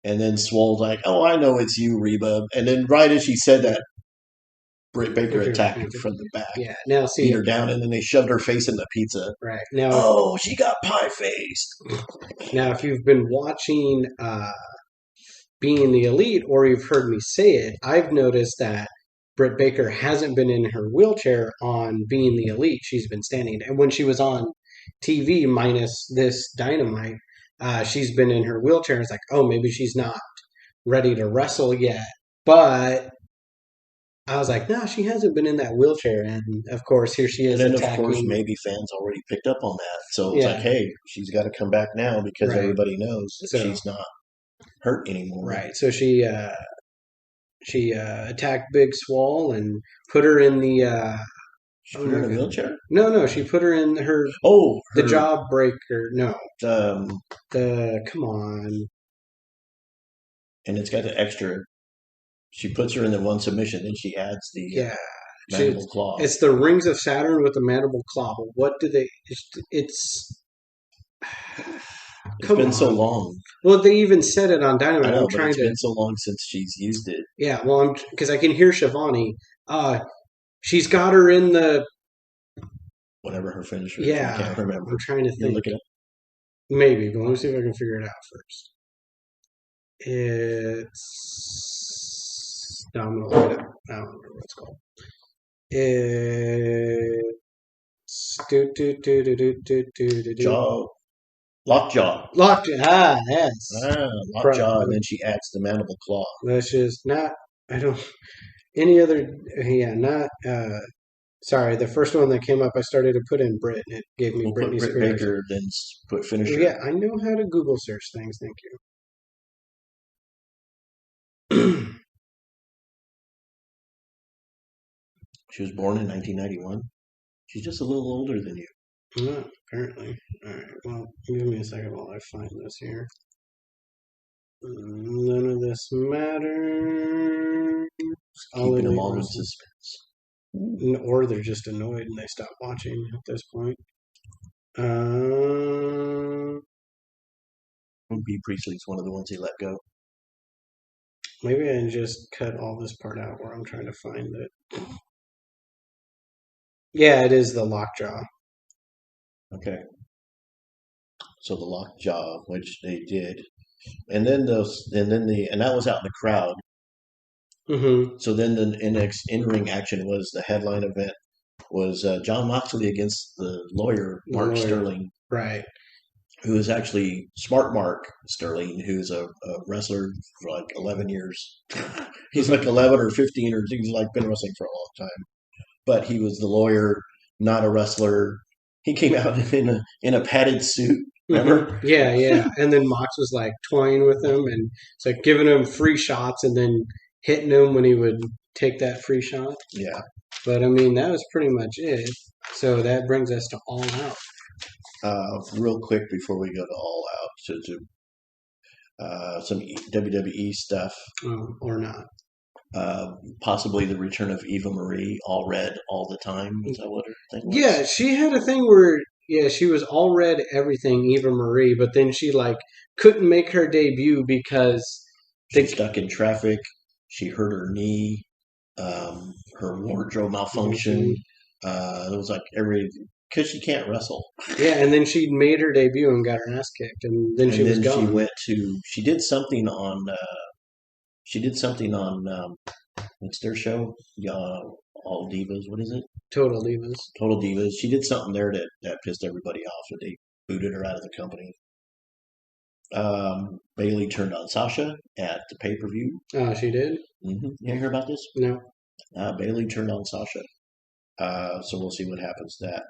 And then Swole's like, "Oh, I know it's you, Reba." And then right as she said that, Britt Baker attacked her from the back, Yeah. Now beat see. her down, and then they shoved her face in the pizza. Right now, Oh, she got pie faced. if you've been watching Being the Elite, or you've heard me say it, I've noticed that Britt Baker hasn't been in her wheelchair on Being the Elite. She's been standing, and when she was on TV, minus this Dynamite, she's been in her wheelchair. It's like, oh, maybe she's not ready to wrestle yet. But I was like, no, she hasn't been in that wheelchair. And of course, here she And is then, of course, attacking. maybe fans already picked up on that. So it's like, Yeah, hey, she's got to come back now because right. everybody knows that So, she's not hurt anymore. right. So she attacked Big Swole and put her in the. She Oh put her no, in a wheelchair. no, she put her in her Oh, the her job breaker. No, um, the come on. and it's got the extra. She puts her in the one submission, then she adds the Yeah, she. mandible claw. It's the Rings of Saturn with the mandible claw. But what do they? It's It's come been so on. long. Well, they even said it on I Dynamite. I'm know, but trying it's to. been so long since she's used it. Yeah, well, I'm because I can hear Shivani. She's got her in the. Whatever her finisher is, I Yeah, can't I'm remember. trying to You think. look it up. Maybe, but let me see if I can figure it out first. It's. No, I'm gonna look it up. I don't remember what it's called. It's Jaw, lockjaw. locked. Ah, yes. Lockjaw, and then she adds the mandible claw. That's just not. I don't. Any other. Yeah, not. Sorry, the first one that came up, I started to put in Brit, and it gave me We'll put Britney Britt Spears. Baker, then put Oh, finisher. yeah, I know how to Google search things. Thank you. She was born in 1991. She's just a little older than you. Apparently. All right. Well, give me a second while I find this here. None of this matters. All Keeping them Elite all in Wrestling. suspense. Or they're just annoyed and they stop watching at this point. Uh, B. Priestley's one of the ones he let go. maybe I just cut all this part out where I'm trying to find it. Yeah, it is the lockjaw. Okay. So the lockjaw, which they did, and then and that was out in the crowd. Mm-hmm. So then the next in-ring action was the headline event was John Moxley against the lawyer The Mark lawyer. Sterling, Right. who is actually Smart Mark Sterling, who's a wrestler for like 11 years. He's like 11 or 15, or he's like been wrestling for a long time. But he was the lawyer, not a wrestler. He came out in a padded suit. Remember? Yeah, yeah. And then Mox was like toying with him and it's like giving him free shots and then hitting him when he would take that free shot. Yeah. But I mean, that was pretty much it. So that brings us to All Out. Real quick before we go to All Out, some WWE stuff. Or not. Possibly the return of Eva Marie, all red all the time. Is that what her thing was? Yeah, she had a thing where, yeah, she was all red everything, Eva Marie, but then she like couldn't make her debut because She the stuck in traffic. She hurt her knee. Her wardrobe malfunctioned. It was like because she can't wrestle. yeah, and then she made her debut and got her ass kicked, and then she And was then she gone. went to. She did something on. What's their show? All Divas. What is it? Total Divas. Total Divas. She did something there that pissed everybody off, and they booted her out of the company. Bailey turned on Sasha at the pay per view. Oh, she did? You hear about this? No. Bailey turned on Sasha. So we'll see what happens to that.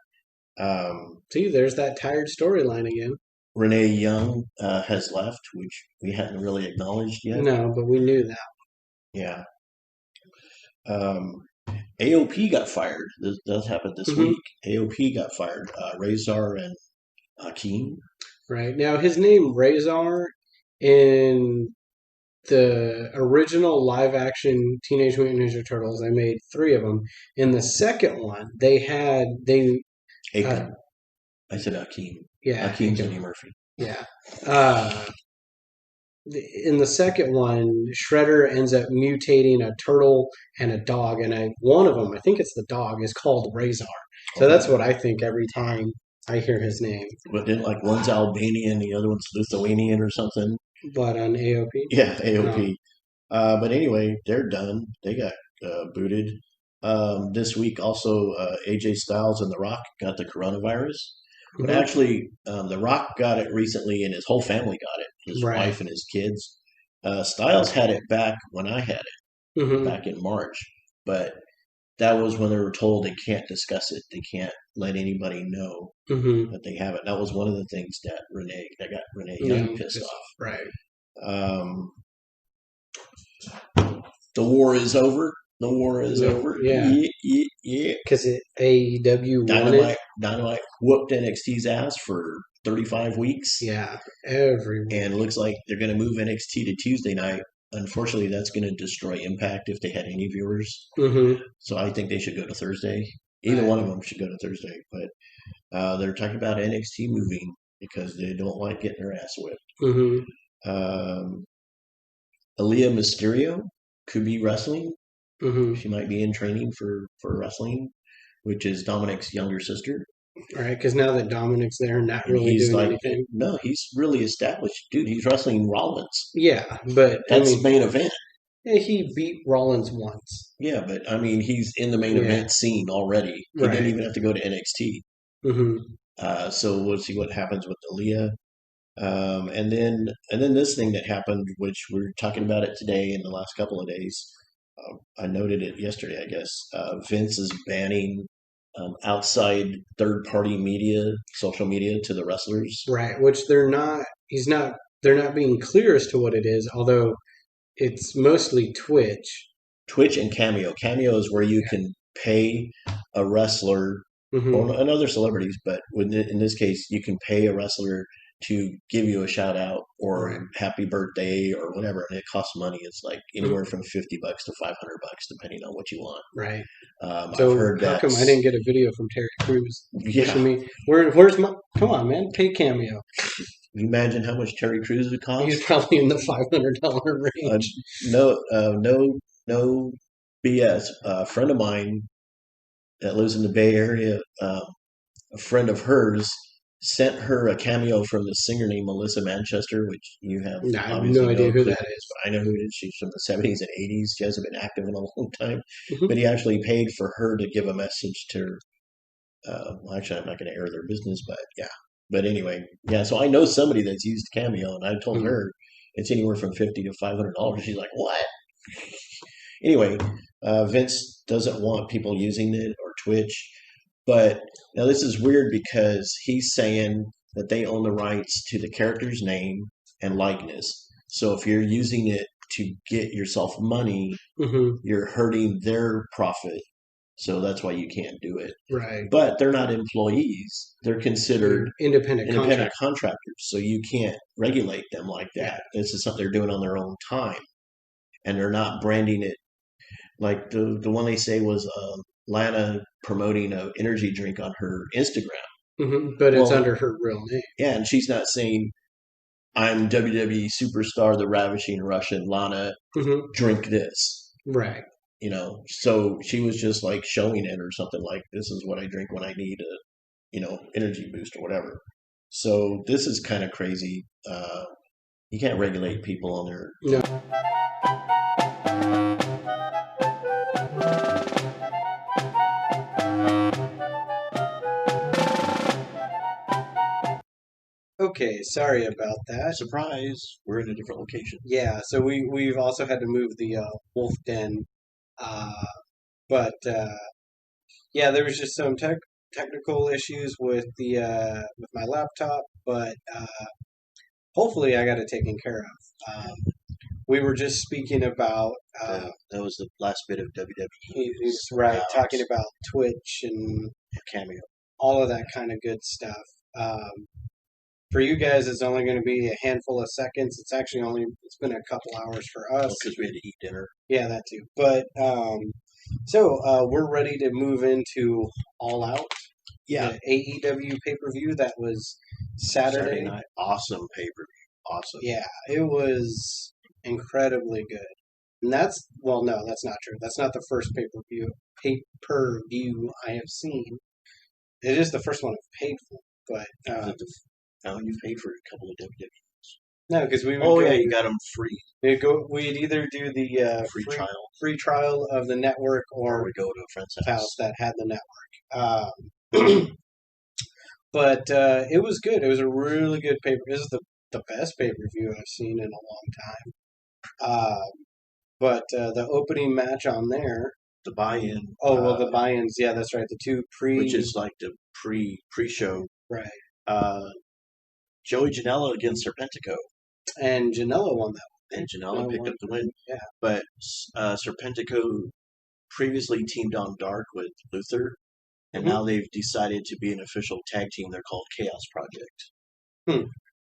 See, there's that tired storyline again. Renee Young has left, which we hadn't really acknowledged yet. No, but we knew that. Yeah. AOP got fired. This does happen this week. AOP got fired. Razor and Akeem. Right. Now, his name, Razor, in the original live action Teenage Mutant Ninja Turtles, they made three of them. In the second one, Akeem. I said Akeem. yeah, Akeem's Eddie Murphy. yeah. In the second one, Shredder ends up mutating a turtle and a dog, and one of them, I think it's the dog, is called Razor. So that's what I think every time I hear his name. But then, like, one's Albanian, the other one's Lithuanian or something. But on AOP? Yeah, AOP. But anyway, they're done. They got booted. This week, also, AJ Styles and The Rock got the coronavirus. But actually, The Rock got it recently, and his whole family got it. His wife and his kids. Styles had it back when I had it, back in March. But that was when they were told they can't discuss it. They can't let anybody know that they have it. That was one of the things that got Renee Young pissed off. Right. The war is over. The war is over. Yeah. Yeah. Because AEW won it. Dynamite whooped NXT's ass for 35 weeks. Yeah, every week. And it looks like they're going to move NXT to Tuesday night. Unfortunately, that's going to destroy Impact if they had any viewers. So I think they should go to Thursday. Either one of them should go to Thursday. But they're talking about NXT moving because they don't like getting their ass whipped. Aaliyah Mysterio could be wrestling. She might be in training for wrestling, which is Dominic's younger sister. Right, because now that Dominic's there, not really doing anything. No, he's really established. Dude, he's wrestling Rollins. Yeah, but that's the main event. Yeah, he beat Rollins once. Yeah, but I mean, he's in the main event scene already. He didn't even have to go to NXT. So we'll see what happens with Aaliyah. And then this thing that happened, which we're talking about it today in the last couple of days. I noted it yesterday, I guess. Vince is banning outside third-party media, social media, to the wrestlers. Right, which they're not. They're not being clear as to what it is, although it's mostly Twitch. Twitch and Cameo. Cameo is where you can pay a wrestler Hmm. and other celebrities, but in this case, you can pay a wrestler to give you a shout out or Right. happy birthday or whatever, and it costs money. It's like Mhm. anywhere from $50 to $500, depending on what you want. Right. I've So heard how come I that's didn't get a video from Terry Crews wishing yeah. me? Where's my? Come on, man, pay cameo. You imagine how much Terry Crews would He's cost? probably in the $500 Uh, range. no BS. A friend of mine that lives in the Bay Area, a friend of hers sent her a cameo from the singer named Melissa Manchester, which you have Nah, I have no obviously idea no who clue, that is. but I know who it is. She's from the 70s and 80s. She hasn't been active in a long time, Hmm. but he actually paid for her to give a message to her. Well, actually, I'm not going to air their business, but yeah. But anyway, yeah. So I know somebody that's used Cameo, and I told Hmm. her it's anywhere from $50 to $500. She's like, "What?" Anyway, Vince doesn't want people using it or Twitch. But now this is weird because he's saying that they own the rights to the character's name and likeness. So if you're using it to get yourself money, Hmm. you're hurting their profit. So that's why you can't do it. Right. But they're not employees. They're considered Independent independent contract. contractors. So you can't regulate them like Yeah. that. This is something they're doing on their own time. And they're not branding it like the one they say was Lana promoting a energy drink on her Instagram. But it's Well, under her real name. yeah, and she's not saying I'm WWE superstar, the ravishing Russian Lana, Hmm. drink this. Right. So she was just like showing it or something like this is what I drink when I need a energy boost or whatever. So this is kind of crazy. You can't regulate people on their No. Okay. Sorry about that. surprise. We're in a different location. Yeah. So we've also had to move the wolf den. Uh, but yeah, there was just some technical issues with the with my laptop, but hopefully I got it taken care of. We were just speaking about That was the last bit of WWE he's news. right talking about Twitch and Cameo. all of that kind of good stuff. Um, for you guys, it's only going to be a handful of seconds. It's been a couple hours for us. Because we had to eat dinner. Yeah, that too. But we're ready to move into All Out, Yeah, the AEW pay per view that was Saturday Saturday. night. Awesome pay per view. Awesome. Yeah, it was incredibly good. And no, that's not true. That's not the first pay per view I have seen. It is the first one I've paid for, but Is it now you paid for a couple of WWE. no, because we would Oh go. yeah, you got them free. We'd either do the Free trial. free trial of the network Or or we go to a friend's house house. that had the network. But it was good. It was a really good paper. This is the best pay per view I've seen in a long time. But the opening match on there. The buy-in. Oh well, the buy-ins. Yeah, that's right. The two which is like the pre-show. right. Uh, Joey Janela against Serpentico, And Janela won that and one. Janela picked up the win. Yeah. But Serpentico previously teamed on Dark with Luther, and Mhm. now they've decided to be an official tag team. They're called Chaos Project. Hmm.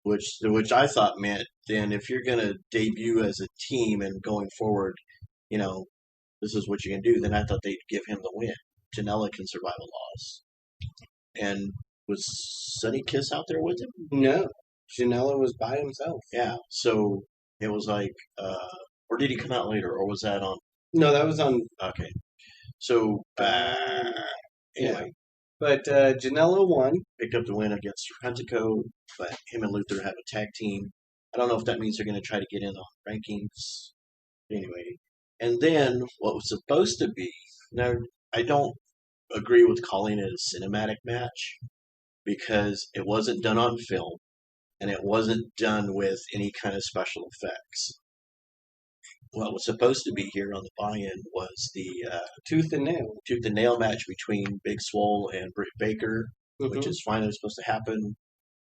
Which I thought meant then if you're gonna debut as a team and going forward, you know, this is what you can do. Then I thought they'd give him the win. Janela can survive a loss. And was Sonny Kiss out there with him? No, Janela was by himself. Yeah. So it was like, or did he come out later, or was that on? No, that was on. Okay. So anyway, But Janela won. picked up the win against Serpentico, but him and Luther have a tag team. I don't know if that means they're going to try to get in on rankings. Anyway, and then what was supposed to be now, I don't agree with calling it a cinematic match because it wasn't done on film and it wasn't done with any kind of special effects. What was supposed to be here on the buy-in was the Tooth and nail. tooth and nail match between Big Swole and Britt Baker, which Mhm. is finally supposed to happen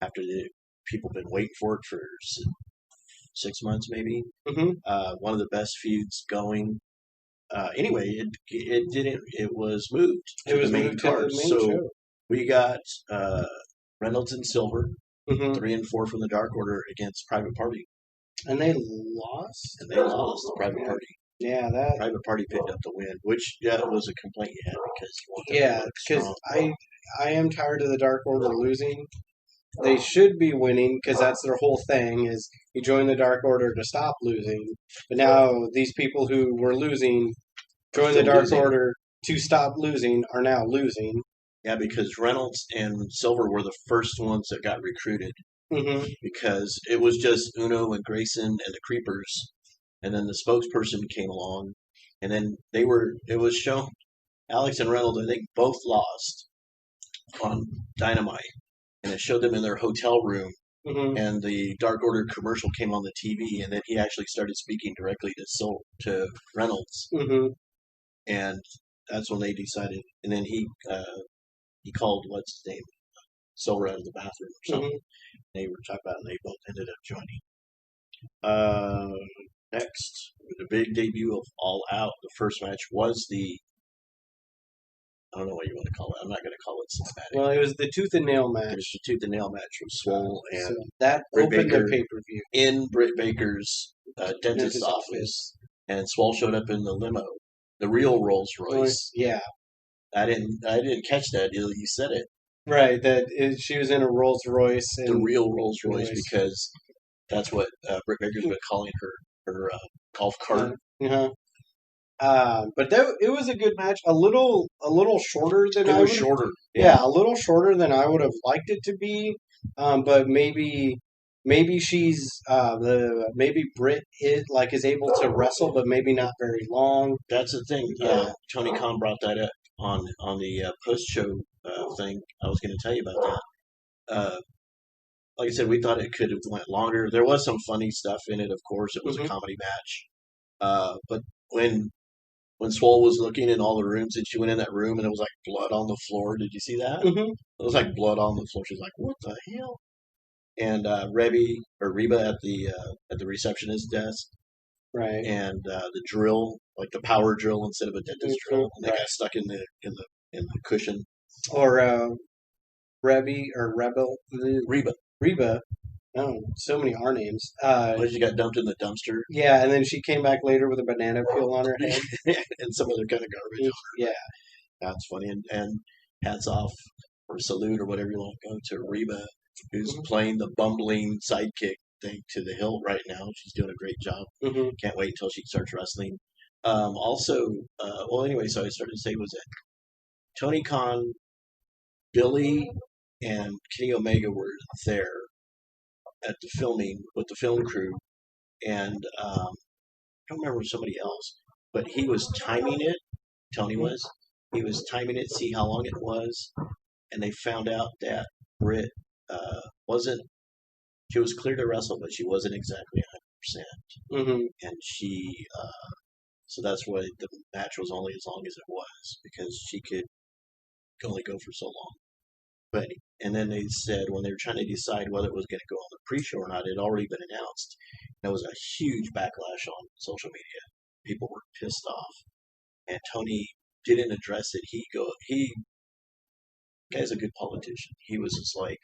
after the people have been waiting for it for 6 months, maybe. Mhm. One of the best feuds going. anyway, it didn't. It was moved It to the was main moved to the card. main So show. we got Reynolds and Silver, Hmm 3 and 4 from the Dark Order against Private Party, And they lost. and they lost. The Private Party. Yeah, that. Private Party picked up the win, which was a complaint you had because you want them Yeah, to look because strong. I am tired of the Dark Order losing. They should be winning because that's their whole thing. Is you join the Dark Order to stop losing, but now these people who were losing join the Still Dark losing. Order to stop losing are now losing. Yeah, because Reynolds and Silver were the first ones that got recruited Hmm because it was just Uno and Grayson and the Creepers, and then the spokesperson came along, and then it was shown Alex and Reynolds, I think, both lost on Dynamite, and it showed them in their hotel room, hmm and the Dark Order commercial came on the TV, and then he actually started speaking directly to Reynolds, hmm and that's when they decided, and then he called what's his name Silver out of the bathroom or something. hmm They were talking about it, and they both ended up joining. Uh, Next, the big debut of All Out. The first match was I don't know what you want to call it. I'm not going to call it cinematic. Well, it was the tooth and nail match. It was the tooth and nail match with Swole and So that Britt opened Baker the pay per view. in Britt Baker's dentist's office, and Swole showed up in the limo, the real Rolls Royce. Yeah, I didn't catch that. You said it, right. She was in a Rolls Royce. the And real Rolls Royce, because that's what Britt Baker's been calling her golf cart. uh-huh. But it was a good match. A little shorter than It I was would. shorter. Yeah, a little shorter than I would have liked it to be. But maybe she's maybe Britt is able to wrestle, but maybe not very long. That's the thing. Yeah. Tony Khan brought that up on the post show thing. I was going to tell you about that. Like I said, we thought it could have went longer. There was some funny stuff in it, of course. It was a hmm comedy match. But when Swole was looking in all the rooms, and she went in that room, and it was like blood on the floor. Did you see that? hmm It was like blood on the floor. She's like, "What the hell?" And Reba at the receptionist desk, Right. and the drill, like the power drill instead of a dentist drill, and they Right. got stuck in the cushion. Or Rebby or Rebel Reba, Reba. Oh, so many R names. when she got dumped in the dumpster, Yeah, and then she came back later with a banana peel on her head. and some other kind of garbage. Yeah. That's funny, and hats off or salute or whatever you want to go to Reba, who's Mhm. playing the bumbling sidekick thing to the hilt right now. She's doing a great job. hmm Can't wait until she starts wrestling. Also, well, anyway, so I started to say was that Tony Khan, Billy, and Kenny Omega were there at the filming with the film crew, and I don't remember somebody else, but he was timing it. Tony was. He was timing it, see how long it was, and they found out that Britt wasn't. She was clear to wrestle, but she wasn't exactly 100%, hmm and so that's why the match was only as long as it was, because she could only go for so long. But and then they said when they were trying to decide whether it was going to go on the pre-show or not, it had already been announced. There was a huge backlash on social media. People were pissed off, and Tony didn't address it. He guy's a good politician. He was just like,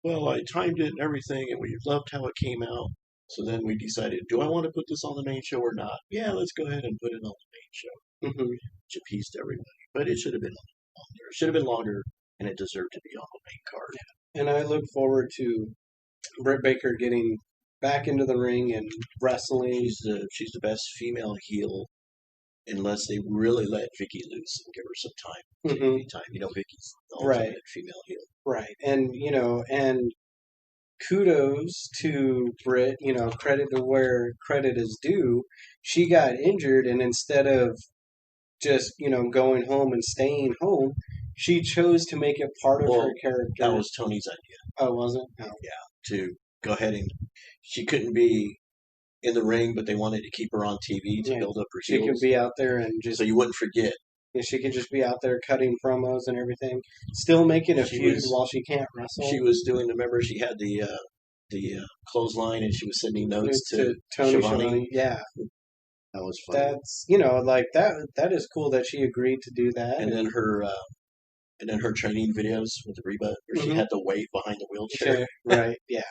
well, I timed it and everything, and we loved how it came out. So then we decided, do I want to put this on the main show or not? Yeah, let's go ahead and put it on the main show, hmm which appeased everybody. But it should have been longer. It should have been longer, and it deserved to be on the main card. And I look forward to Britt Baker getting back into the ring and wrestling. She's the best female heel, unless they really let Vicky loose and give her some time. hmm Time. Vicky's the Right. ultimate female heel. Right. And and kudos to Britt, credit to where credit is due. She got injured, and instead of just, going home and staying home, she chose to make it part of Well, her character. That was Tony's idea. Oh, was it? Oh. To go ahead and she couldn't be in the ring, but they wanted to keep her on TV to Yeah. build up her She heels, could be out there and just, so you wouldn't forget. she could just be out there cutting promos and everything, still making a She feud was- while she can't wrestle. She was doing. Remember, she had the clothesline, and she was sending notes to Tony Schiavone. Schiavone. Yeah. That was funny. That's like that is cool that she agreed to do that. And then her training videos with Reba, where she Mhm. had to wait behind the wheelchair. Right, yeah.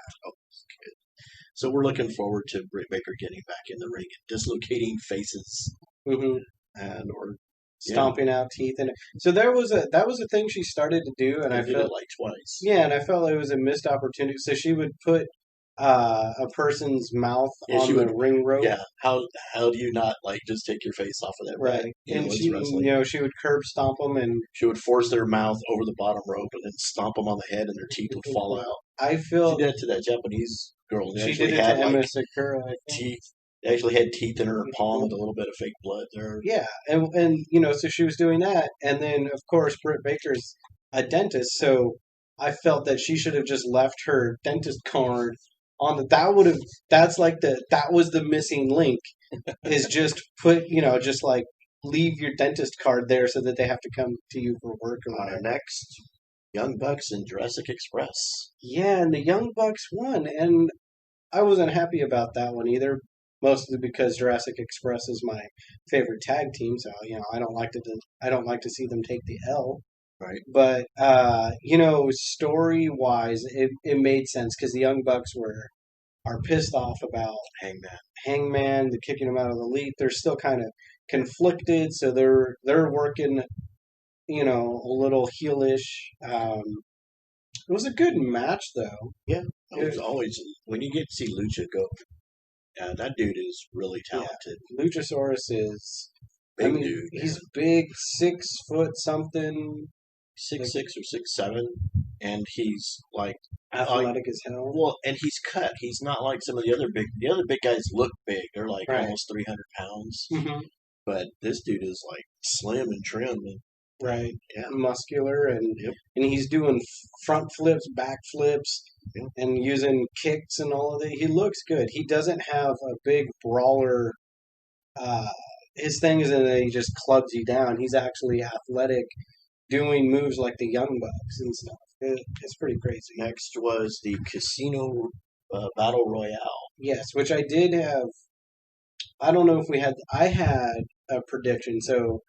So we're looking forward to Britt Baker getting back in the ring and dislocating faces Hmm. and or Stomping out teeth, and so that was a thing she started to do, and I I did felt it like twice. yeah, and I felt it was a missed opportunity. So she would put a person's mouth Yeah, she on the would. ring rope. Yeah, how do you not like just take your face off of that Right, bag? and It's she, wrestling. she would curb stomp them, and She would force their mouth over the bottom rope and then stomp them on the head, and their teeth would fall out. I She feel did it to that Japanese girl. They she actually did it to had like Emma Sakura, I think. teeth. They actually had teeth in her palm with a little bit of fake blood there. Yeah, and so she was doing that, and then of course Britt Baker's a dentist, so I felt that she should have just left her dentist card on the. That would have. That's like that was the missing link. Is just put just like leave your dentist card there so that they have to come to you for work or whatever. Next, Young Bucks and Jurassic Express. Yeah, and the Young Bucks won, and I wasn't happy about that one either. Mostly because Jurassic Express is my favorite tag team, so I don't like to see them take the L. Right. But story wise, it made sense because the Young Bucks are pissed off about Hangman, the kicking him out of the elite. They're still kind of conflicted, so they're working, a little heelish. It was a good match though. Yeah, it's always when you get to see Lucha go. That dude is really talented. Yeah, Luchasaurus is Big dude. He's big, 6 foot something, 6'6" or 6'7", and he's like athletic as hell. well, and he's cut. He's not like some of the other big. The other big guys look big. They're like Right. almost 300 pounds, Hmm. but this dude is like slim and trim. And, Right, yeah, muscular, and Yep. and he's doing front flips, back flips, Yep. and using kicks and all of it. He looks good. He doesn't have a big brawler. Uh, his thing isn't that he just clubs you down. He's actually athletic, doing moves like the Young Bucks and stuff. It's pretty crazy. Next was the Casino Battle Royale. Yes, which I did have. I don't know if we had. I had a prediction. So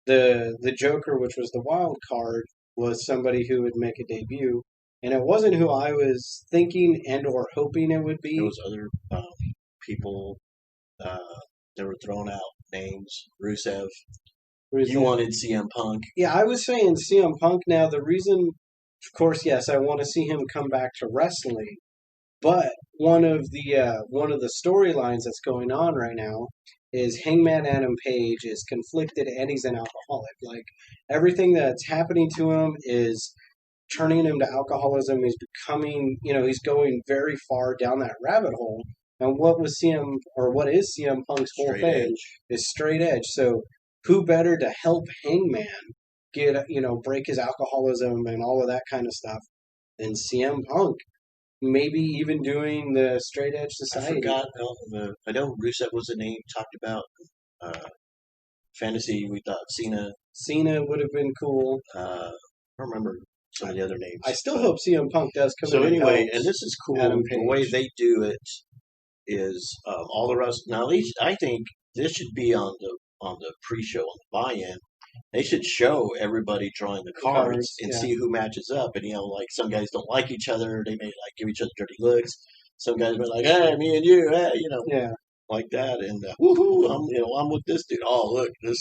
the Joker, which was the wild card, was somebody who would make a debut, and it wasn't who I was thinking and or hoping it would be. There was other people uh, that were throwing out names. Rusev. You wanted CM Punk. Yeah, I was saying CM Punk. Now the reason, of course, yes, I want to see him come back to wrestling. But one of the storylines that's going on right now is Hangman Adam Page is conflicted and he's an alcoholic. Like everything that's happening to him is turning him to alcoholism. He's becoming, he's going very far down that rabbit hole. And what is CM Punk's whole Straight thing edge. is straight edge. So who better to help Hangman break his alcoholism and all of that kind of stuff than CM Punk? Maybe even doing the straight edge I society. forgot. I know Rusev was the name talked about. Fantasy. We thought Cena. Cena would have been cool. I don't remember some of the other names. I still hope CM Punk does come So in. anyway, help and this is cool. Adam The way Page. they do it is all the rest. Now, at least I think this should be on the pre-show on the buy-in. They should show everybody drawing the cards and yeah. see who matches up. And like some guys don't like each other; they may like give each other dirty looks. Some guys may like, "Hey, me and you, hey," Yeah. like that. And woohoo, I'm with this dude. Oh, look, this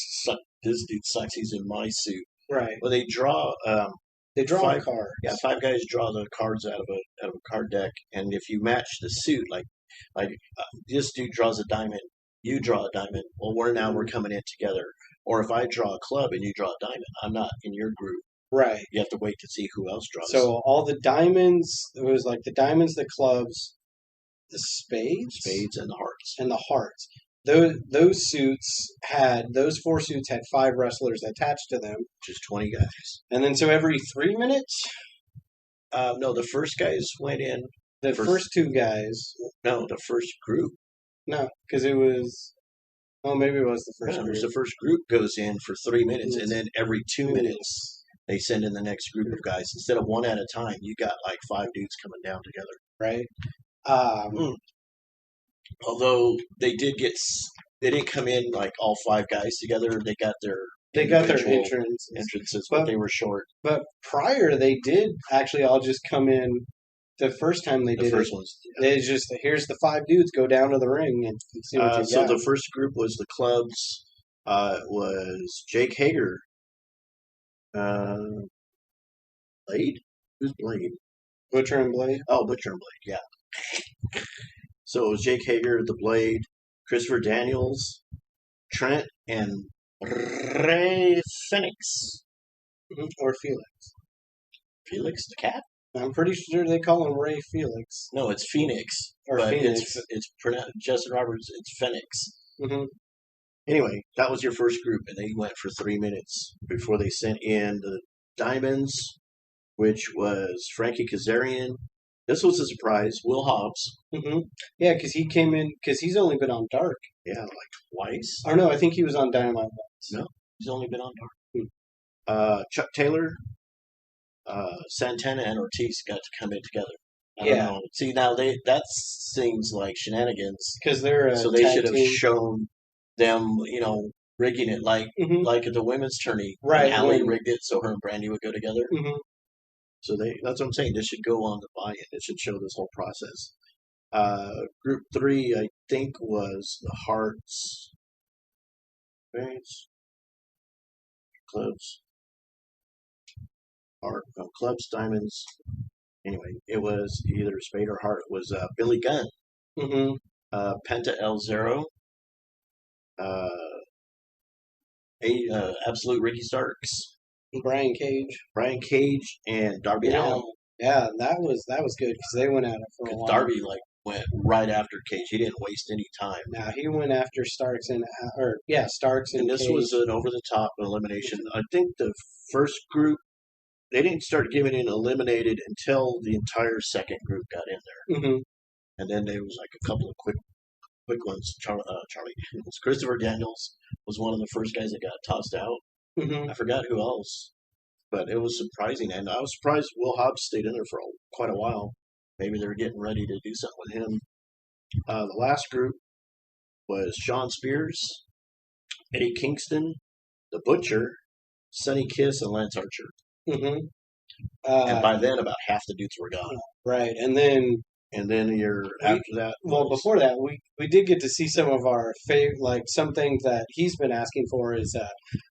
dude sucks. He's in my suit. Right. Well, they draw. They draw five, cards. Yeah, 5 guys draw the cards out of a card deck, and if you match the suit, like this dude draws a diamond, you draw a diamond. Well, we're coming in together. Or if I draw a club and you draw a diamond, I'm not in your group. Right. You have to wait to see who else draws. So all the diamonds, it was like the diamonds, the clubs, the spades, and the hearts, and the hearts. Those 4 suits had 5 wrestlers attached to them, which is 20 guys. And then so every 3 minutes, no, the first guys went in. The first 2 guys. No, the first group. No, because it was. Oh, maybe it was the first group. The first group goes in for 3 minutes, and then every 2 minutes they send in the next group of guys. Instead of one at a time, you got like 5 dudes coming down together. Right. Although they did get they didn't come in like all 5 guys together. They got their individual entrances, but they were short. But prior, they did actually all just come in. The first time they The did first it, ones. it's just here's the 5 dudes. Go down to the ring and see what you So got. the first group was the clubs. Was Jake Hager, Blade? Who's Blade? Butcher and Blade. Oh, Butcher and Blade. Yeah. So it was Jake Hager, the Blade, Christopher Daniels, Trent, and Ray Phoenix. Or Felix. Felix the cat? I'm pretty sure they call him Ray Felix. No, it's Phoenix. Or but Phoenix. It's pronounced Justin Roberts. It's Phoenix. Mm-hmm. Anyway, that was your first group, and they went for 3 minutes before they sent in the Diamonds, which was Frankie Kazarian. This was a surprise. Will Hobbs. Mm-hmm. Yeah, because he came in because he's only been on Dark. Yeah, like twice. Or no, I think he was on Dynamite once. No, he's only been on Dark. Chuck Taylor, Santana, and Ortiz got to come in together. I don't know. See, now that seems like shenanigans. Because they're So they should have shown them, rigging it like at the women's tourney. Right. Allie rigged it so her and Brandy would go together. Mm-hmm. So that's what I'm saying. This should go on the buy-in. It should show this whole process. Group 3, I think, was the Hearts, Clubs, Clubs, Diamonds. Anyway, it was either Spade or Hart. It was Billy Gunn, Penta El Zero, Absolute Ricky Starks, Brian Cage, and Darby Allin. Yeah, that was good because they went at it for a while. Darby went right after Cage. He didn't waste any time. Now he went after Starks Starks and this Cage. Was an over the top elimination. I think the first group they didn't start giving in eliminated until the entire second group got in there, and then there was like a couple of quick ones. Charlie, Christopher Daniels was one of the first guys that got tossed out. I forgot who else. But it was surprising, and I was surprised Will Hobbs stayed in there for quite a while. Maybe they were getting ready to do something with him. The last group was Shawn Spears, Eddie Kingston, The Butcher, Sonny Kiss, and Lance Archer. And by then, about half the dudes were gone. Right, and then after that. Before that, we did get to see some of our favorite, like something that he's been asking for is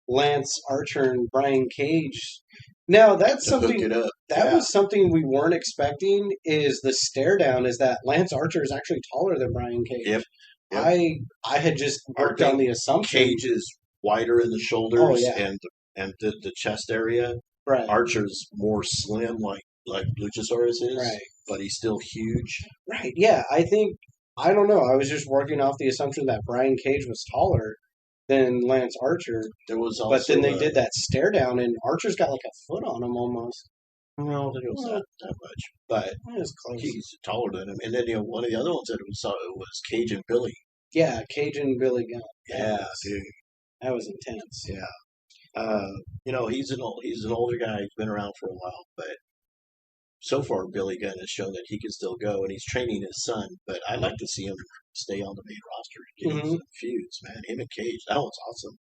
Lance Archer and Brian Cage. Now that's something was something we weren't expecting. Is the stare down is that Lance Archer is actually taller than Brian Cage. Yep. I had just worked on the assumption Cage is wider in the shoulders and the chest area. Right. Archer's more slim, like Luchasaurus is. Right. But he's still huge. Right. Yeah. I don't know. I was just working off the assumption that Brian Cage was taller than Lance Archer. There was also, but then they did that stare down, and Archer's got like a foot on him almost. No, it was not that much, but it was close. He's taller than him. And then one of the other ones that it was Cage and Billy. Yeah, Cage and Billy Gunn. Yeah, dude, that was intense. Yeah, he's an older guy. He's been around for a while, but so far Billy Gunn has shown that he can still go, and he's training his son. But I'd like to see him stay on the main roster and get some feuds, man. Him and Cage, that one's awesome.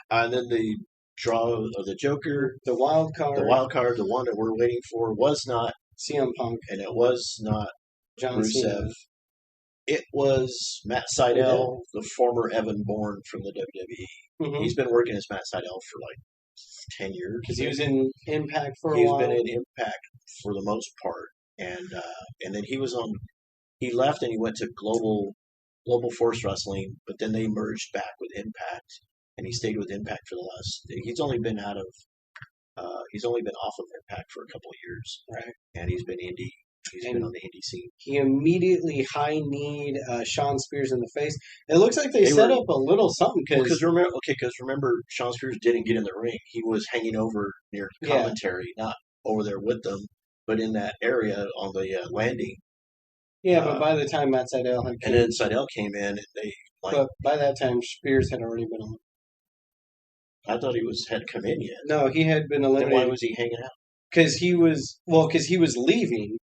And then the draw of the Joker, the wild card, the one that we're waiting for was not CM Punk, and it was not John Rusev. Cena. It was Matt Sydal, the former Evan Bourne from the WWE. He's been working as Matt Sydal for like 10 years. Because he was in Impact for a while. He's been in Impact for the most part, and then he was on. He left and he went to Global Force Wrestling, but then they merged back with Impact, and he stayed with Impact for the last. He's only been off of Impact for a couple of years, right? And he's been indie. He's been on the indie scene. He immediately high-kneed Shawn Spears in the face. It looks like they set up a little something because remember Shawn Spears didn't get in the ring. He was hanging over near commentary, not over there with them, but in that area on the landing. Yeah, but by the time Matt Sydal had and then Sydal came in, and they but by that time Spears had already been on. I thought he hadn't come in yet. No, he had been eliminated. Then why was he hanging out? Because he was leaving.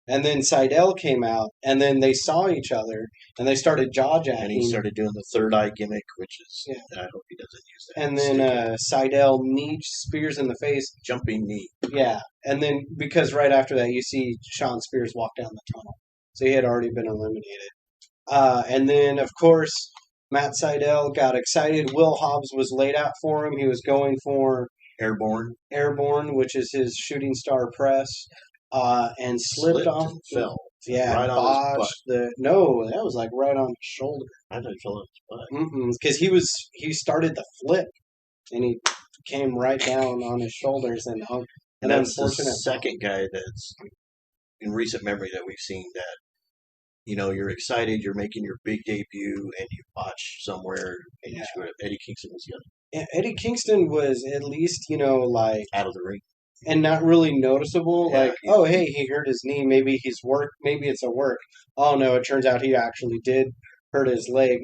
And then Seidel came out, and then they saw each other, and they started jaw And he jacking. started doing the third eye gimmick, which is Yeah. I hope he doesn't use that. And then Seidel knee Spears in the face. Jumping knee. Yeah. And then because right after that, you see Sean Spears walk down the tunnel. So he had already been eliminated. And then, of course, Matt Seidel got excited. Will Hobbs was laid out for him. He was going for Airborne, which is his shooting star press, and slipped off. and fell. Yeah, right on his butt. botched the. No, that was like right on his shoulder. I thought he fell on his butt. Because he started the flip, and he came right down on his shoulders, and And that's the unfortunate. second guy that's in recent memory that we've seen that, you're excited, you're making your big debut, and you botch somewhere, and you screw it up. Eddie Kingston was the other. Eddie Kingston was at least, like Out of the ring. and not really noticeable. Yeah, Like, oh, hey, he hurt his knee. Maybe he's work. Maybe it's a work. Oh no, it turns out he actually did hurt his leg.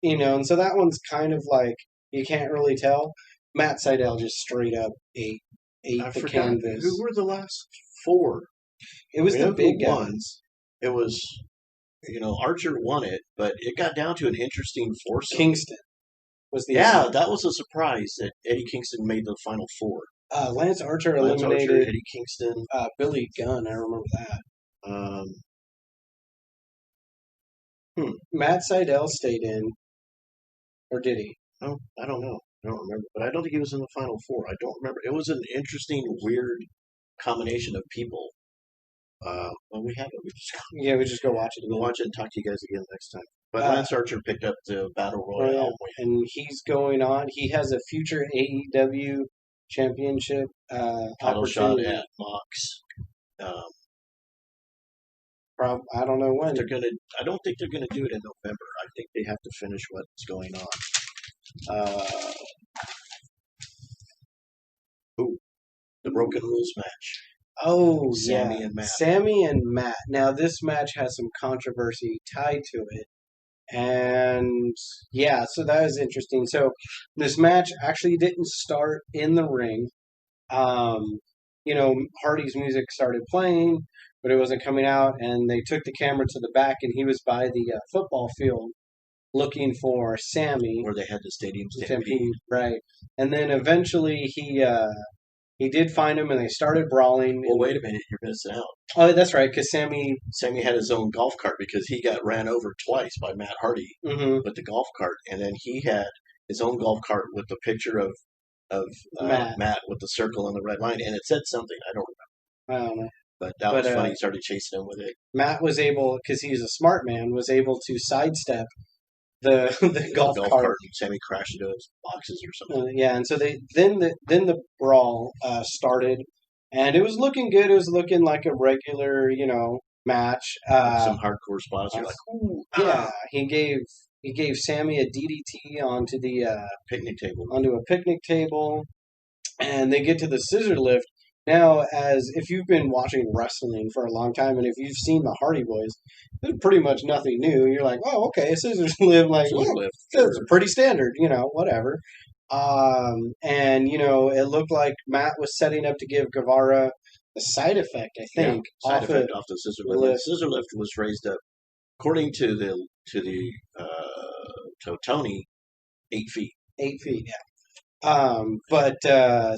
And so that one's kind of like you can't really tell. Matt Seidel just straight up ate I the forgot canvas. who were the last four. It was We the know who big won. guys. It was, Archer won it, but it got down to an interesting foursome. Kingston was the Yeah, that was a surprise that Eddie Kingston made the final four. Lance Archer Lance eliminated Archer, Eddie Kingston. Billy Gunn. I remember that. Matt Seidel stayed in, or did he? Oh, I don't know. I don't remember, but I don't think he was in the final four. I don't remember. It was an interesting, weird combination of people. Well, we have it. We just go watch it. We'll watch it and talk to you guys again next time. But Uh, Lance Archer picked up the Battle Royale win. And he's going on. He has a future AEW championship Title shot opportunity. at Mox. I don't know when. I don't think they're gonna do it in November. I think they have to finish what's going on. The Broken Rules match. Oh, Sammy yeah. and Matt. Sammy and Matt. Now, this match has some controversy tied to it. And yeah, so that was interesting. So this match actually didn't start in the ring. Hardy's music started playing, but it wasn't coming out, and they took the camera to the back, and he was by the football field looking for Sammy. Where they had the stadium Stampede, right? And then eventually he did find him, and they started brawling. Well, wait a minute, you're missing out. Oh, that's right, because Sammy had his own golf cart because he got ran over twice by Matt Hardy mhm, with the golf cart, and then he had his own golf cart with the picture of Matt with the circle and the red line, and it said something I don't remember. I don't know. But that was funny. He started chasing him with it. Matt was able, because he's a smart man, was able to sidestep the golf cart. And Sammy crashed into his boxes or something. Yeah, and so then the brawl started, and it was looking good. It was looking like a regular, match. Some hardcore spots. You're like, ooh, yeah. He gave Sammy a DDT onto the picnic table. Onto a picnic table, and they get to the scissor lift. Now, as if you've been watching wrestling for a long time, and if you've seen the Hardy Boys, there's pretty much nothing new. You're like, oh, okay, scissors lift, like, it's pretty standard, whatever. And it looked like Matt was setting up to give Guevara a side effect, I think, off the scissor lift. The scissor lift was raised up, according to Tony, 8 feet. 8 feet, yeah. But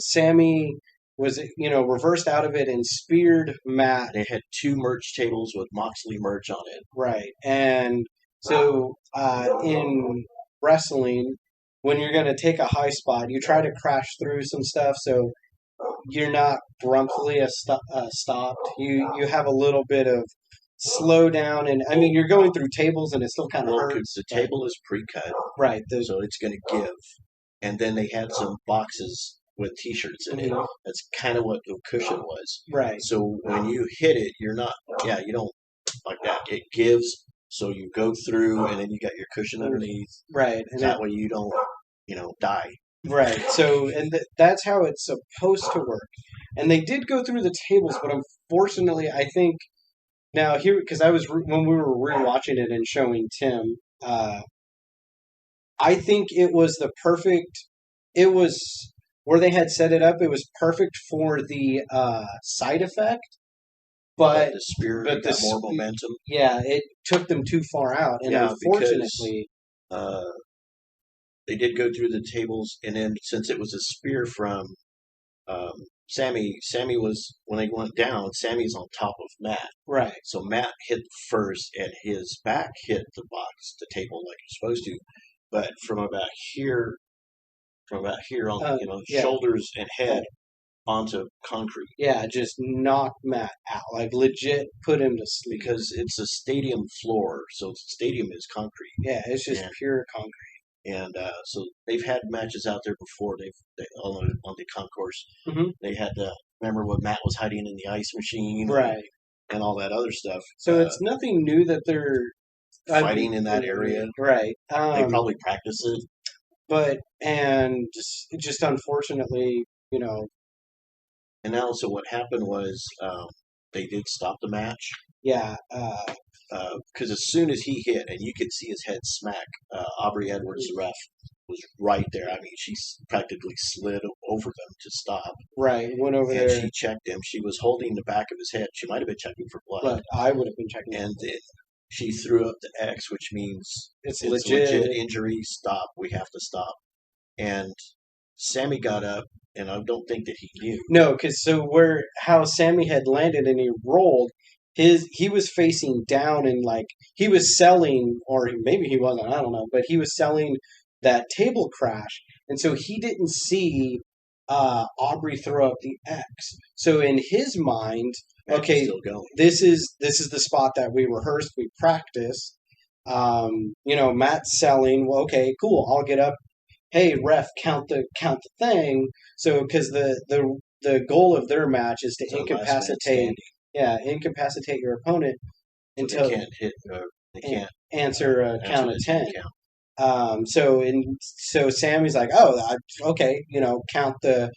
Sammy was, reversed out of it and speared Matt. They had 2 merch tables with Moxley merch on it. Right. And so in wrestling, when you're going to take a high spot, you try to crash through some stuff so you're not abruptly stopped. You have a little bit of slow down, and I mean, you're going through tables and it still kind of hurts. The table is pre-cut. Right. So it's going to give. And then they had some boxes with T-shirts in it. That's kind of what the cushion was. Right. So when you hit it, you don't like that. It gives, so you go through, and then you got your cushion underneath. Right. And that way you don't, die. Right. So, and that's how it's supposed to work. And they did go through the tables, but unfortunately, I think now here, because when we were rewatching it and showing Tim, I think it was it was where they had set it up, it was perfect for the side effect. but the spear but got the more spe- momentum. yeah, it took them too far out, and Yeah, because unfortunately, uh, they did go through the tables, and then since it was a spear from um, Sammy was when they went down. Sammy's on top of Matt, right, so Matt hit first, and his back hit the table like it's supposed to, but from about here on yeah, shoulders and head onto concrete yeah, just knocked Matt out, like legit put him to sleep. because it's a stadium floor, so the stadium is concrete. Yeah, it's just And pure concrete. And so they've had matches out there before. They on the concourse. Hmm. They had remember when Matt was hiding in the ice machine, Right. and all that other stuff. So it's nothing new that they're Fighting in that area. right? They probably practice it. But and just unfortunately, And now, so what happened was they did stop the match yeah, because as soon as he hit, and you could see his head smack, Aubrey Edwards, the ref, was right there. I mean, she practically slid over them to stop. right. Went over And there, she checked him. She was holding the back of his head. She might have been checking for blood. but I would have been checking. And then she threw up the X, which means It's legit injury. Stop. We have to stop. And Sammy got up, and I don't think that he knew. No, because how Sammy had landed and he rolled, he was facing down and like he was selling, or maybe he wasn't, I don't know, but he was selling that table crash, and so he didn't see Aubrey throw up the X. So in his mind, Match okay, still going. this is the spot that we rehearsed, we practiced. Matt's selling. Well, okay, cool. I'll get up. Hey, ref, count the thing. So because the goal of their match is to So last man incapacitate, standing. incapacitate your opponent So until they can't hit. They can't answer a count of the 10. count. So Sammy's like, oh, okay, count the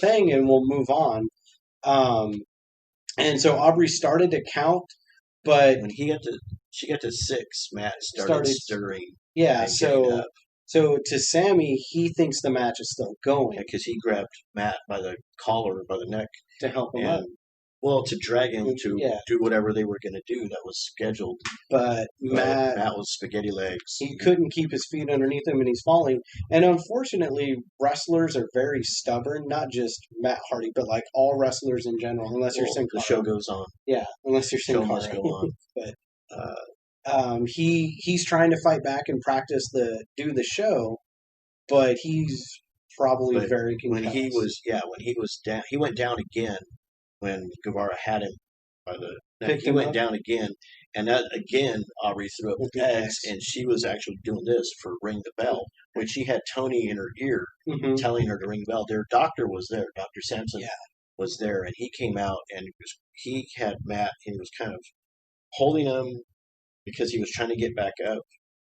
thing, and we'll move on. And so Aubrey started to count, but When she got to 6, Matt started stirring. yeah. And getting up. So to Sammy, he thinks the match is still going Because he grabbed Matt by the collar, by the neck, to help him up. and to drag him to Yeah. do whatever they were going to do that was scheduled. But Matt was spaghetti legs. he couldn't keep his feet underneath him, and he's falling. And unfortunately, wrestlers are very stubborn. Not just Matt Hardy, but like all wrestlers in general. Unless you're Sin The Cara. show goes on. Yeah, unless you're Sin Show must Cara. go on. But Uh, he's trying to fight back and practice do the show, but he's probably But very concussed. when he was down, he went down again when Guevara had him by the neck. Picked He him went up. down again, and that again Aubrey threw up With the the X, X. and she was actually doing this for ring the bell when she had Tony in her ear Mhm. telling her to ring the bell. Their doctor was there, Dr. Sampson Yeah. was there, and he came out and he had Matt. He was kind of holding him because he was trying to get back up,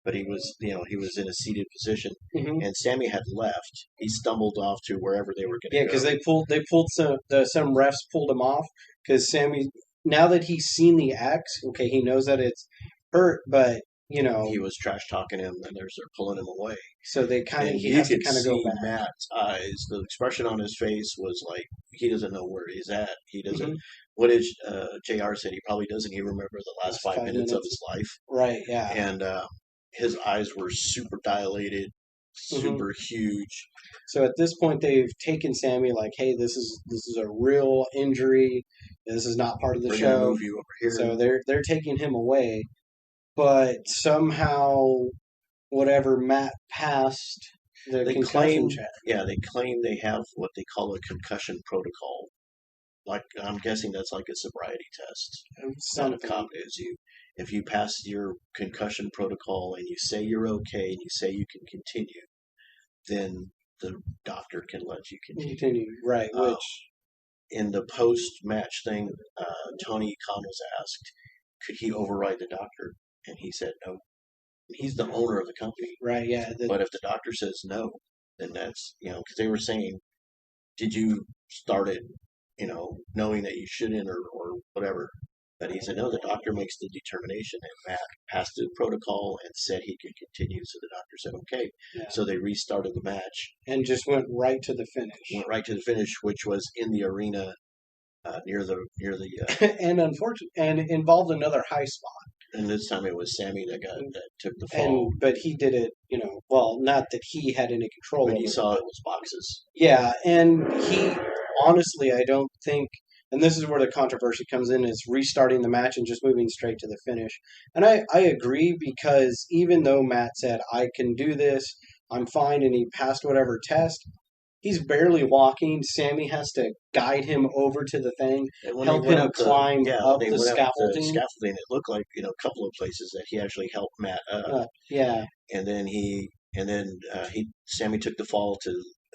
but he was in a seated position. Mhm. And Sammy had left. He stumbled off to wherever they were going to Yeah, go. because they pulled some refs pulled him off because Sammy, now that he's seen the X, okay, he knows that it's hurt, but He was trash talking him, and they're pulling him away. so he You has to could kind of go see back. Matt's eyes. The expression on his face was like he doesn't know where he's at. He doesn't. Mhm. What did Jr. said? He probably doesn't even remember the last 5 minutes of his life. Right? Yeah. And his eyes were super dilated, super huge. So at this point, they've taken Sammy like, hey, this is a real injury. This is not part of the We're gonna show. move you over here. So they're taking him away, but somehow, whatever Matt passed the They concussion claim, check. yeah, they claim they have what they call a concussion protocol. Like I'm guessing that's like a sobriety test. Not a cop is you. If you pass your concussion protocol and you say you're okay and you say you can continue, then the doctor can let you continue. Right? Which In the post-match thing, Tony Khan was asked, could he override the doctor? And he said no. He's the owner of the company. right? Yeah. But if the doctor says no, then that's, because they were saying, did you start it, knowing that you shouldn't or whatever? But he said, no, the doctor makes the determination. And Matt passed the protocol and said he could continue. So the doctor said, okay. Yeah. So they restarted the match. And just went right to the finish. Went right to the finish, which was in the arena near the and unfortunately, and involved another high spot. and this time it was Sammy that took the fall. But he did it, well, not that he had any control But over you it. saw it was boxes. Yeah, and he honestly, I don't think, and this is where the controversy comes in, is restarting the match and just moving straight to the finish. And I agree, because even though Matt said, I can do this, I'm fine, and he passed whatever test, he's barely walking. Sammy has to guide him over to the thing, And when help they went him up climb up they the went up the scaffolding. scaffolding. It looked like a couple of places that he actually helped Matt up, Yeah, and then Sammy took the fall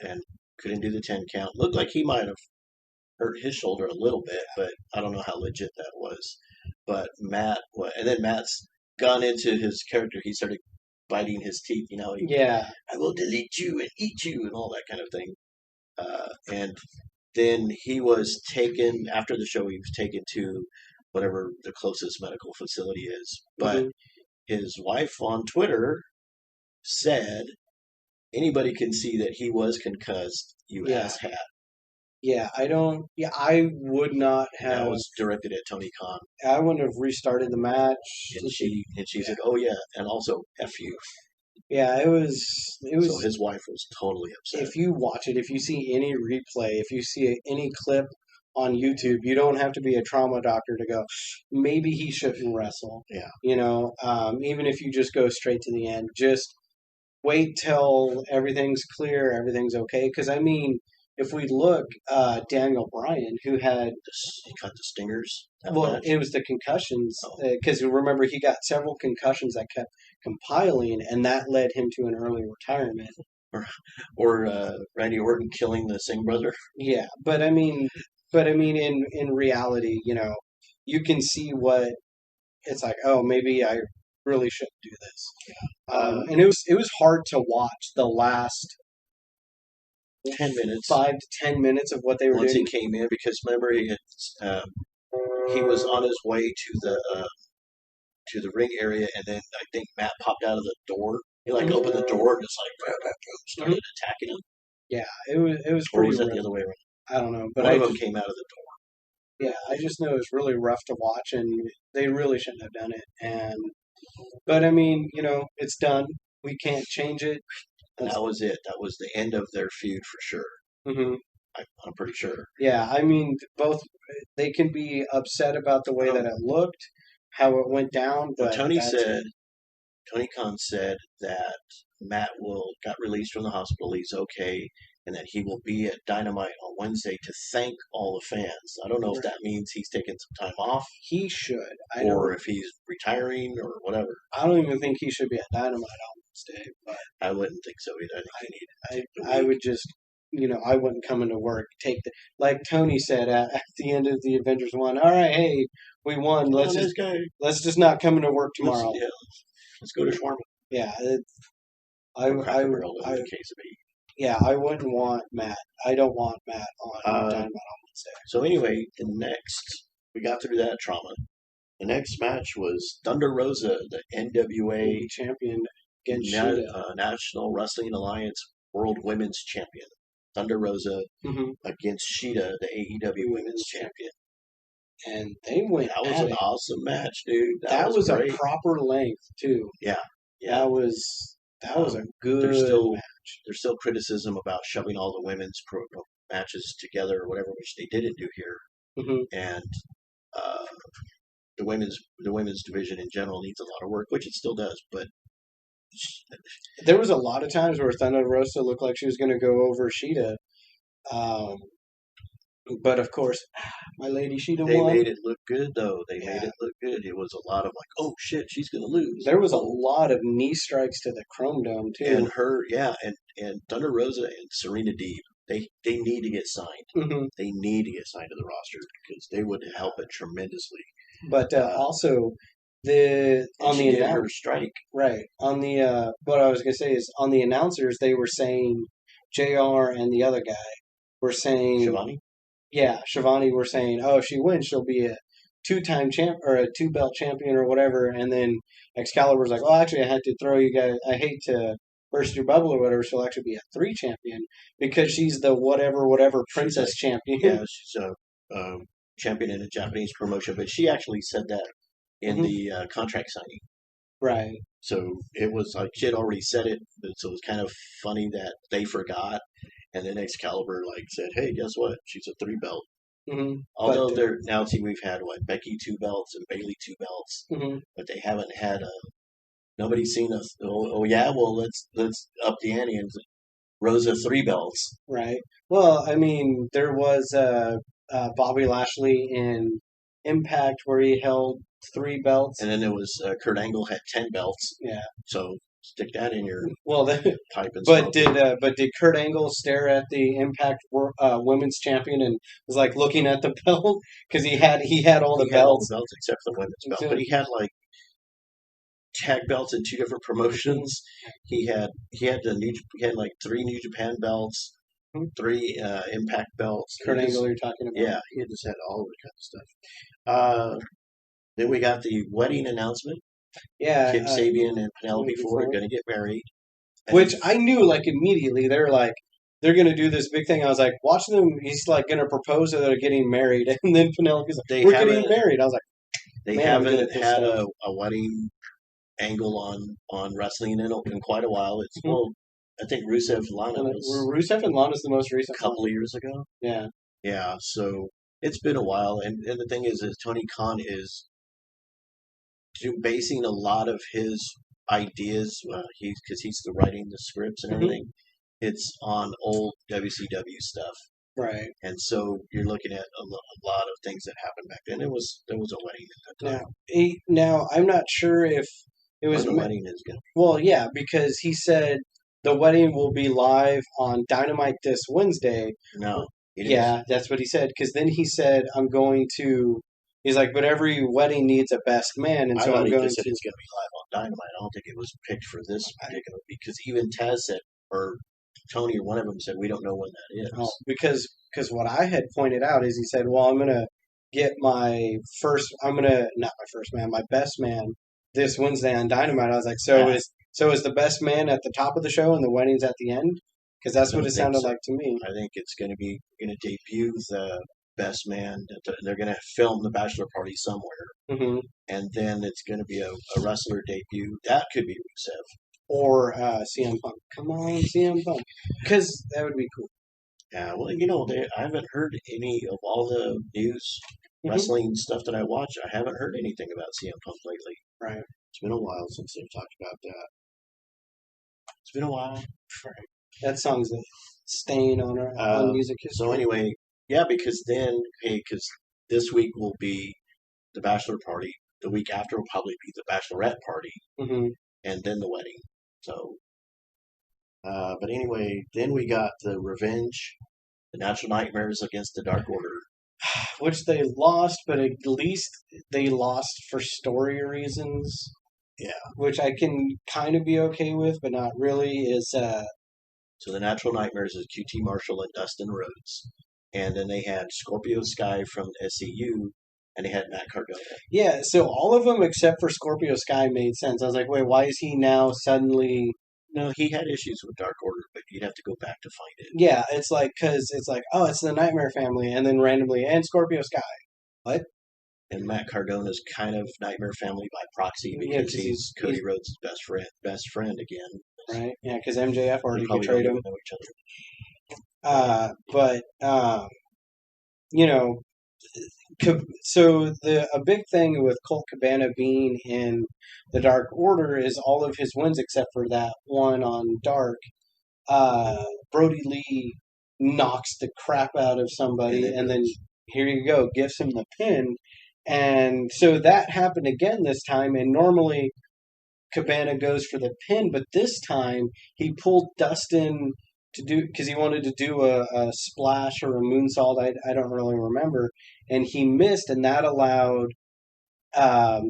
and couldn't do the 10 count. Looked like he might have hurt his shoulder a little bit, but I don't know how legit that was. But and then Matt's gone into his character. He started biting his teeth. yeah, I will delete you and eat you and all that kind of thing. And then he was taken after the show. He was taken to whatever the closest medical facility is. But mhm, his wife on Twitter said anybody can see that he was concussed. You yeah. ass hat. Yeah, I would not And that have. was directed at Tony Khan. I wouldn't have restarted the match. And she said, "Oh yeah, and also f you." Yeah, it was. It So was. his wife was totally upset. If you watch it, if you see any replay, if you see any clip on YouTube, you don't have to be a trauma doctor to go, maybe he shouldn't wrestle. Yeah. Even if you just go straight to the end, just wait till everything's clear, everything's okay. Because I mean, if we look, Daniel Bryan, who had, He cut the stingers. well, it was the concussions, because remember, he got several concussions that kept compiling, and that led him to an early retirement. Or Randy Orton killing the Singh brother. Yeah, but I mean, in reality, you can see what it's like. Oh, maybe I really shouldn't do this. And it was hard to watch the last 10 minutes 5 to 10 minutes of what they were once doing. he came in, because remember he was on his way to the ring area, and then I think Matt popped out of the door. He opened the door and just started attacking him. Yeah, it was Or pretty was that rough. the other way around? I don't know, but One of them came out of the door. yeah, I just know it's really rough to watch, and they really shouldn't have done it. But I mean, it's done. We can't change it. And that was it. That was the end of their feud for sure. Hmm. I'm pretty sure. Yeah, I mean, both they can be upset about the way that it looked, how it went down, Well, but Tony Khan said that Matt got released from the hospital. He's okay, and that he will be at Dynamite on Wednesday to thank all the fans. I don't know if that means he's taking some time off, he should. or if he's retiring, or whatever. I don't even think he should be at Dynamite on Wednesday, but I wouldn't think so either. I think he needed I would just, I wouldn't come into work, like Tony said at the end of the Avengers 1. All right, hey, we won. Let's just not come into work tomorrow. Let's go to shawarma. Yeah, Or Cracker Barrel, in the case of me. Yeah, I wouldn't want Matt. I don't want Matt on Dynamite on Wednesday. So anyway, we got through that trauma. The next match was Thunder Rosa, the NWA champion against Shida. National Wrestling Alliance World Women's Champion. Thunder Rosa against Shida, the AEW Women's Champion. And they went. That was an awesome match, dude. That was great. A proper length too. Yeah. That was a good match. There's still criticism about shoving all the women's matches together or whatever, which they didn't do here. And the women's division in general needs a lot of work, which it still does. But there was a lot of times where Thunder Rosa looked like she was going to go over Shida. But of course, my lady Shida won. They made it look good, though. They made it look good. It was a lot of oh shit, she's going to lose. There was a lot of knee strikes to the Chrome Dome too. And and Thunder Rosa and Serena Deeb, they need to get signed. They need to get signed to the roster because they would help it tremendously. But also on the her strike, right? On the what I was going to say is on the announcers, they were saying JR and the other guy were saying Shivani. Yeah, Shivani were saying, oh, if she wins, she'll be a two-time champ or a two-belt champion or whatever. And then Excalibur's like, oh, actually, I had to throw you guys. I hate to burst your bubble or whatever. She'll actually be a 3 champion because she's the whatever princess champion. Yeah, she's champion in a Japanese promotion, but she actually said that in Mhm. the contract signing. Right. So it was like she had already said it, but so it was kind of funny that they forgot. And then Excalibur like said, "Hey, guess what? She's a 3 belt." Hmm. Although they're now see we've had what Becky 2 belts and Bailey 2 belts, Mhm. but they haven't had a nobody's seen us. Oh yeah, well let's up the ante and Rosa 3 belts, Right. Well, I mean, there was Bobby Lashley in Impact where he held 3 belts. and then there was Kurt Angle had 10 belts. Yeah. So stick that in your Well, pipe and but smoke it. did Kurt Angle stare at the Impact Women's Champion and was like looking at the belt because he had all the He had all the belts. belts except the women's belt, but he had like tag belts in 2 different promotions. He had he had like 3 New Japan belts, Mhm. 3 Impact belts. Kurt He just, Angle, you're talking about. yeah, he just had all of the kind of stuff. Then we got the wedding announcement. Yeah. Kip Sabian and Penelope Penelope Ford Ford. going to get married. And Which I knew like immediately. They're like they're gonna do this big thing. I was like, watch them. He's like gonna propose that they're getting married, and then Penelope's like, they we're getting haven't married. I was like, they man, I'm good at haven't this had stuff. a wedding angle on wrestling in quite a while. It's Mhm. I think Rusev Lana was Rusev and Lana's the most a recent one. couple of years ago. Yeah. Yeah, so it's been a while, and the thing is Tony Khan is basing a lot of his ideas. He's the writing the scripts and Hmm. everything. It's on old WCW stuff, Right. and so you're looking at a lot of things that happened back then. There was a wedding at that Now, time. now I'm not sure if it When was. the wedding is going Well, yeah, because he said the wedding will be live on Dynamite this Wednesday. to no, he didn't. Yeah, that's what he said. Because then he said, I'm going to. He's like, but every wedding needs a best man, and I so thought I'm he going just said to. it's going to be live on Dynamite. I don't think it was picked for this particular because even Taz said, or Tony or one of them said, we don't know when that Oh, is. because what I had pointed out is he said, well, I'm gonna get my first. I'm gonna not my first man, my best man this Wednesday on Dynamite. I was like, Yeah. so is the best man at the top of the show and the wedding's at the end? Because I that's what don't it think sounded so. like to me. I think it's going to debut the best man. They're going to film the bachelor party somewhere, Hmm. and then it's going to be a wrestler debut. That could be Rusev. Or CM Punk. Come on, CM Punk. Because that would be cool. Yeah, well, I haven't heard any of all the news Hmm. wrestling stuff that I watch. I haven't heard anything about CM Punk lately. Right. It's been a while since they've talked about that. It's been a while. Right. That song's a stain on music So history. anyway, yeah, because this week will be the bachelor party. The week after will probably be the bachelorette party, Hmm. and then the wedding. So, but anyway, then we got the revenge, the Natural Nightmares against the Dark Order. Which they lost, but at least they lost for story reasons. Yeah. Which I can kind of be okay with, but not really. Is So the Natural Nightmares is QT Marshall and Dustin Rhodes, and then they had Scorpio Sky from SCU, and they had Matt Cardona. yeah. So all of them except for Scorpio Sky made sense. I was like, wait, why is he now suddenly? No, he had issues with Dark Order, but you'd have to go back to find it. Yeah, it's like because it's like oh, it's the Nightmare Family, and then randomly and Scorpio Sky. What? And Matt Cardona's kind of Nightmare Family by proxy Yeah, because 'cause he's Cody Rhodes' best friend again. right. Yeah, because MJF They already probably don't betrayed him. even know each other. But you know, so a big thing with Colt Cabana being in the Dark Order is all of his wins except for that one on Dark. Brody Lee knocks the crap out of somebody, and then here you go, gives him the pin. And so that happened again this time. And normally Cabana goes for the pin, but this time he pulled Dustin to do because he wanted to do a splash or a moonsault. I don't really remember, and he missed, and that allowed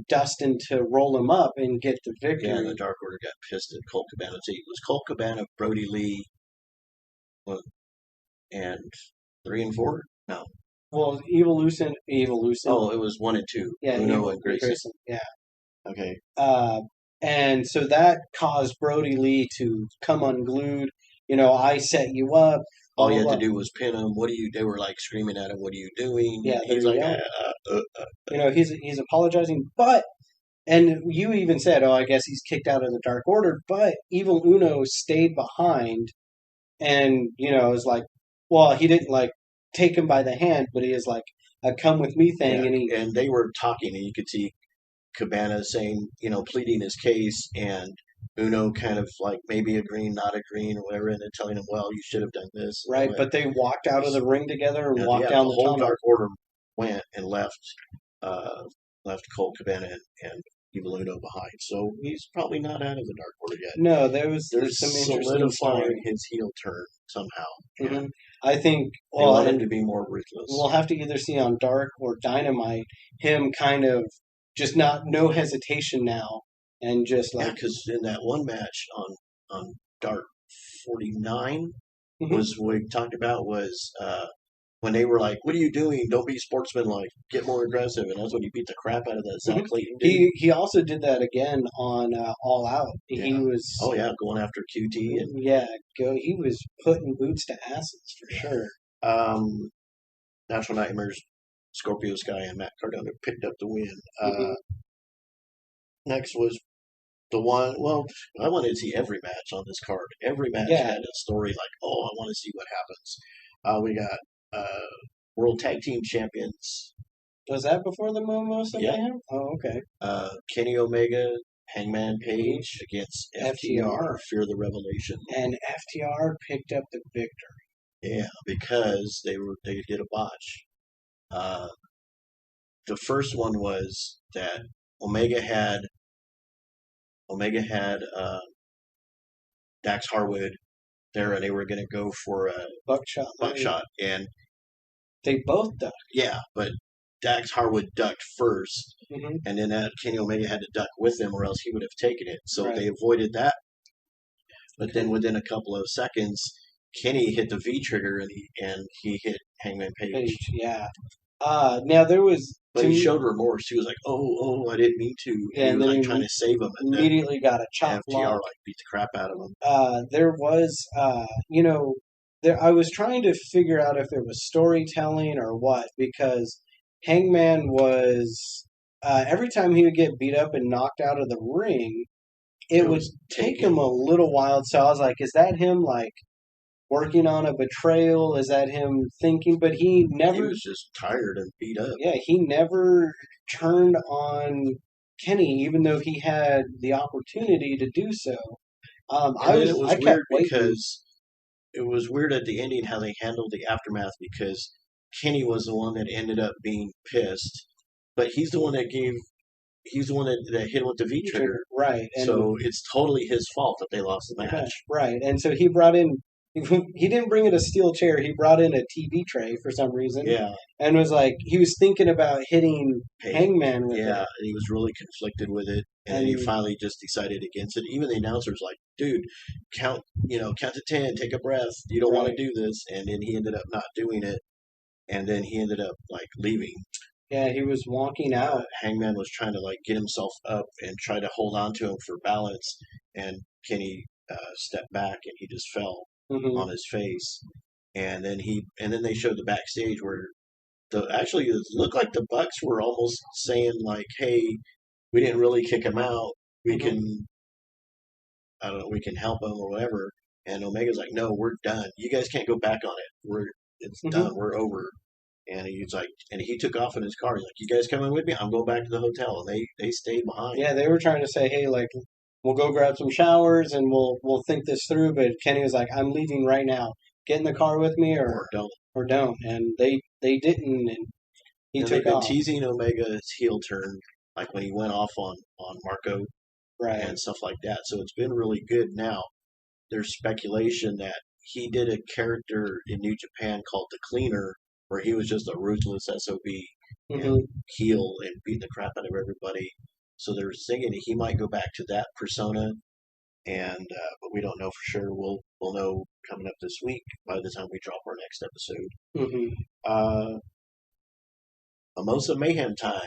Dustin to roll him up and get the victory. Yeah, and the Dark Order got pissed at Colt Cabana. So it was Colt Cabana, Brody Lee, and 3 and 4? No. Well, Evolution. Oh, it was 1 and 2. Yeah, Uno and Grayson. Yeah. Okay. And so that caused Brody Lee to come unglued. I set you up. blah, all you blah, had to blah. do was pin him. What are you? They were like screaming at him. What are you doing? Yeah, And they're he's like, yelling. He's apologizing, but and you even said, "Oh, I guess he's kicked out of the Dark Order." But Evil Uno stayed behind, and is like, well, he didn't like take him by the hand, but he is like a "come with me" thing, yeah. and he And they were talking, and you could see Cabana saying, pleading his case, and Uno kind of like maybe agreeing, not agreeing, or whatever, and then telling him, well, you should have done this. right. But they walked out of the ring together and walked Yeah, down the the whole tunnel. Dark Order went and uh, left Colt Cabana and Evil Uno behind. So he's probably not out of the Dark Order yet. No, They're there's some interesting solidifying story. his heel turn somehow. hmm I think. They Well, want him and to be more ruthless. we'll have to either see on Dark or Dynamite him kind of just not no hesitation now, and just Yeah, like because in that one match on Dark 49 Mhm. was what we talked about was when they were like, "What are you doing? Don't be sportsmanlike. Get more aggressive." And that's when he beat the crap out of that Zach Mhm. Clayton dude. He also did that again on All Out. He Yeah. was Oh yeah, going after QT and yeah he was putting boots to asses for sure. um, National Nightmares, Scorpio Sky, and Matt Cardona picked up the win. Mhm. Next was the one. Well, I wanted to see every match on this card. Every match Yeah. had a story like, oh, I want to see what happens. We got World Tag Team Champions. Was that before the Momos and Yeah. Mayhem? Oh, okay. Kenny Omega, Hangman Page against FTR, FTR. Fear the Revelation. And FTR picked up the victory. Yeah, because they did a botch. The first one was that Omega had Dax Harwood there, and they were going to go for a buckshot, and They both ducked. yeah, but Dax Harwood ducked first, hmm and then Kenny Omega had to duck with him, or else he would have taken it. So Right. they avoided that. But then within a couple of seconds, Kenny hit the V trigger, and he hit Hangman Page. Yeah. Now there was. But he showed remorse. He was like, "Oh, I didn't mean to." Yeah, he and was then like he trying to save him, and then immediately got a chop FTR block. like beat the crap out of him. There was, there. I was trying to figure out if there was storytelling or what, because Hangman was every time he would get beat up and knocked out of the ring, it would take him a little while. So I was like, is that him like working on a betrayal? Is that him thinking? But he never. He was just tired and beat up. Yeah, he never turned on Kenny, even though he had the opportunity to do so. It was I kept weird waiting. because it was weird at the ending how they handled the aftermath because Kenny was the one that ended up being pissed, but he's the one that hit him with the V trigger. Right. And So it's totally his fault that they lost the match. Right. And so he brought in. He didn't bring in a steel chair. He brought in a TV tray for some reason. Yeah. And was like, he was thinking about hitting Hangman with it. Yeah, and he was really conflicted with it, and then he finally just decided against it. Even the announcer's like, "Dude, count to 10, take a breath. You don't want to do this." And then he ended up not doing it, and then he ended up like leaving. Yeah, he was walking out. Hangman was trying to like get himself up and try to hold on to him for balance, and Kenny stepped back and he just fell on his face. And then they showed the backstage where actually it looked like the Bucks were almost saying like, "Hey, we didn't really kick him out. We can, I don't know, we can help him or whatever." And Omega's like, "No, we're done. You guys can't go back on it. It's done. We're over." And he's like, and he took off in his car. He's like, "You guys coming with me? I'm going back to the hotel." And they stayed behind. Yeah, they were trying to say, "Hey, like, we'll go grab some showers and we'll think this through." But Kenny was like, "I'm leaving right now. Get in the car with me, or don't." And they didn't, and he took they've been off. teasing Omega's heel turn, like when he went off on Marco, right, and stuff like that. So it's been really good. Now there's speculation that he did a character in New Japan called the Cleaner, where he was just a ruthless SOB and heel and beat the crap out of everybody. So they're thinking he might go back to that persona, and but we don't know for sure. We'll know coming up this week by the time we drop our next episode. Mimosa Mayhem time.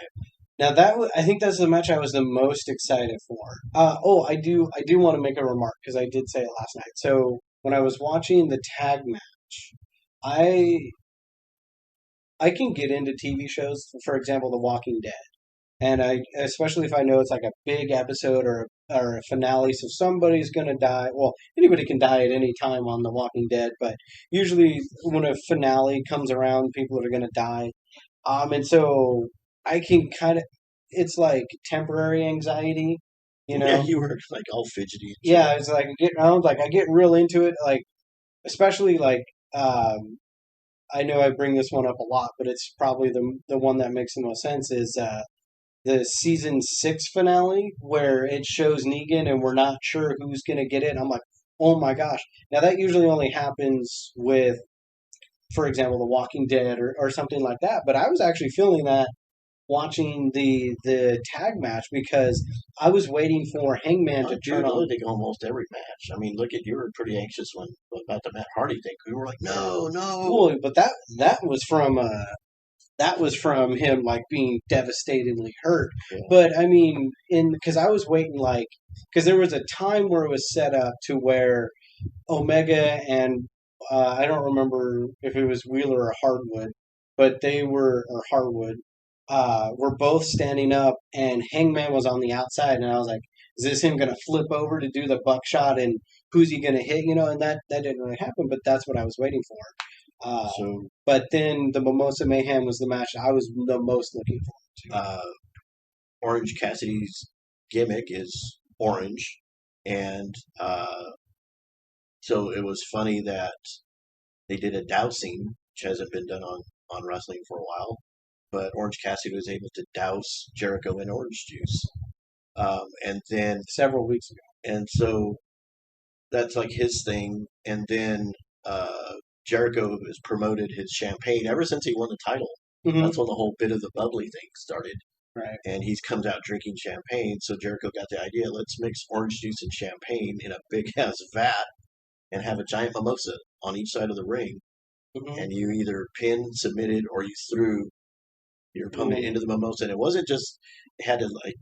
Now I think that's the match I was the most excited for. I do want to make a remark because I did say it last night. So when I was watching the tag match, I I can get into TV shows, for example, The Walking Dead. And I, especially if I know it's like a big episode or a finale, so somebody's gonna die. Well, anybody can die at any time on The Walking Dead, but usually when a finale comes around, people are gonna die. And so I can kind of, it's like temporary anxiety, you Yeah, know. you were like all fidgety and shit. Yeah, it's like I get real into it, like especially like I know I bring this one up a lot, but it's probably the one that makes the most sense is the season 6 finale where it shows Negan and we're not sure who's gonna get it. I'm like, oh my gosh. Now that usually only happens with, for example, The Walking Dead or something like that. But I was actually feeling that watching the tag match because I was waiting for Hangman Oh, to dude, turn I on. think almost every match. I mean, look at you were pretty anxious when about the Matt Hardy thing. We were like, no, no. Well, but that was from him like being devastatingly hurt. Yeah. But I mean, in because I was waiting like because there was a time where it was set up to where Omega and I don't remember if it was Wheeler or Hardwood, but they were or Hardwood were both standing up, and Hangman was on the outside, and I was like, is this him going to flip over to do the buckshot, and who's he going to hit? You know, and that didn't really happen, but that's what I was waiting for. So, But then the Mimosa Mayhem was the match I was the most looking forward uh, Orange Cassidy's gimmick is orange, and so it was funny that they did a dousing, which hasn't been done on wrestling for a while. But Orange Cassidy was able to douse Jericho in orange juice, and then to several weeks and so that's like his thing. And then uh, Jericho has promoted his champagne ever since he won the title. ago. That's when the whole bit of the bubbly thing started. Right. And he's comes out drinking champagne. So Jericho got the idea: let's mix orange juice and champagne in a big ass vat and have a giant mimosa on each side of the ring. Hmm. And you either pinned, submitted, or you threw your opponent into the mimosa. And it wasn't just it had to like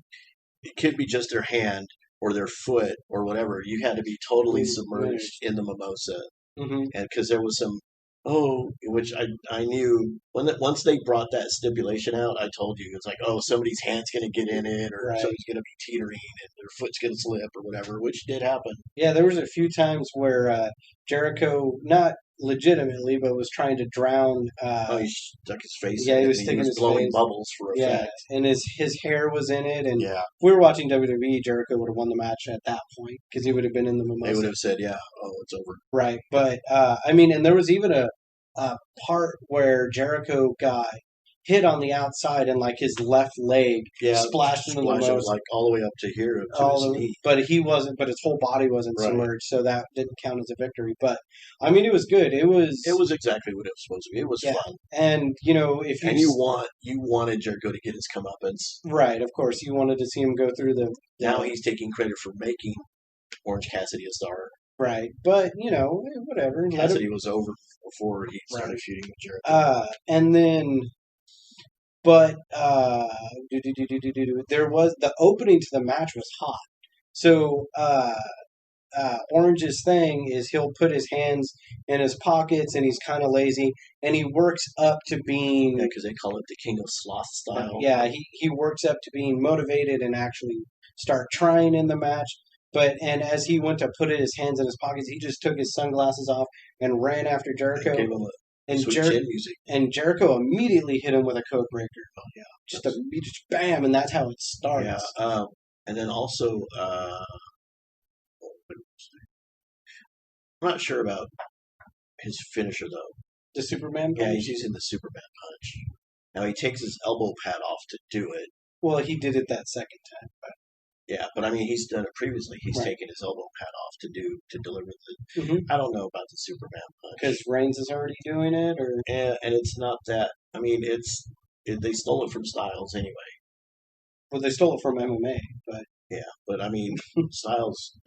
it could be just their hand or their foot or whatever. You had to be totally submerged in the mimosa, Hmm. and because there was some which I knew once they brought that stipulation out, I told you it's like somebody's hand's gonna get in it or Right. somebody's gonna be teetering and their foot's gonna slip or whatever, which did happen. Yeah, there was a few times where Jericho, not legitimately, but was trying to drown. Oh, he stuck his face Yeah, in he it was and he sticking was his blowing face. bubbles for Yeah, effect. and his hair was in it. And if Yeah, we were watching WWE, Jericho would have won the match at that point because he would have been in the they would mimosa. have said, "Yeah, oh, it's over." Right, but I mean, and there was even a part where Jericho got hit on the outside and like his left leg Yeah, splashed into the splash it mimosa. like all the way up to here to his knee. But he wasn't. But his whole body wasn't Right. submerged, so that didn't count as a victory. But I mean, it was good. It was. It was exactly what it was supposed to be. It was Yeah, fun, and you know, if and you wanted Jericho to get his comeuppance. right, of course, you wanted to see him go through Now the he's taking credit for making Orange Cassidy a star. right, but you know, whatever. Let him, Cassidy was over before he started right. feuding with Jericho. And then, but there was the opening to the match was hot. So Orange's thing is he'll put his hands in his pockets and he's kind of lazy and he works up to being Yeah, because they call it the King of Sloth style. yeah he works up to being motivated and actually start trying in the match. But and as he went to put his hands in his pockets, he just took his sunglasses off and ran after Jericho. Gave him a And sweet chin music. and Jericho immediately hit him with a code breaker. Oh yeah, Just bam, and that's how it starts. yeah. And then also, I'm not sure about his finisher though. The Superman Yeah, punch. he's using the Superman punch. Now he takes his elbow pad off to do it. Well, he did it that second time. Yeah, but I mean, he's done it previously. He's Right. taken his elbow pad off to deliver the. Mm-hmm. I don't know about the Superman punch Because Reigns is already doing it, or and it's not that. I mean, they stole it from Styles anyway. well, they stole it from MMA, but Yeah, but I mean, Styles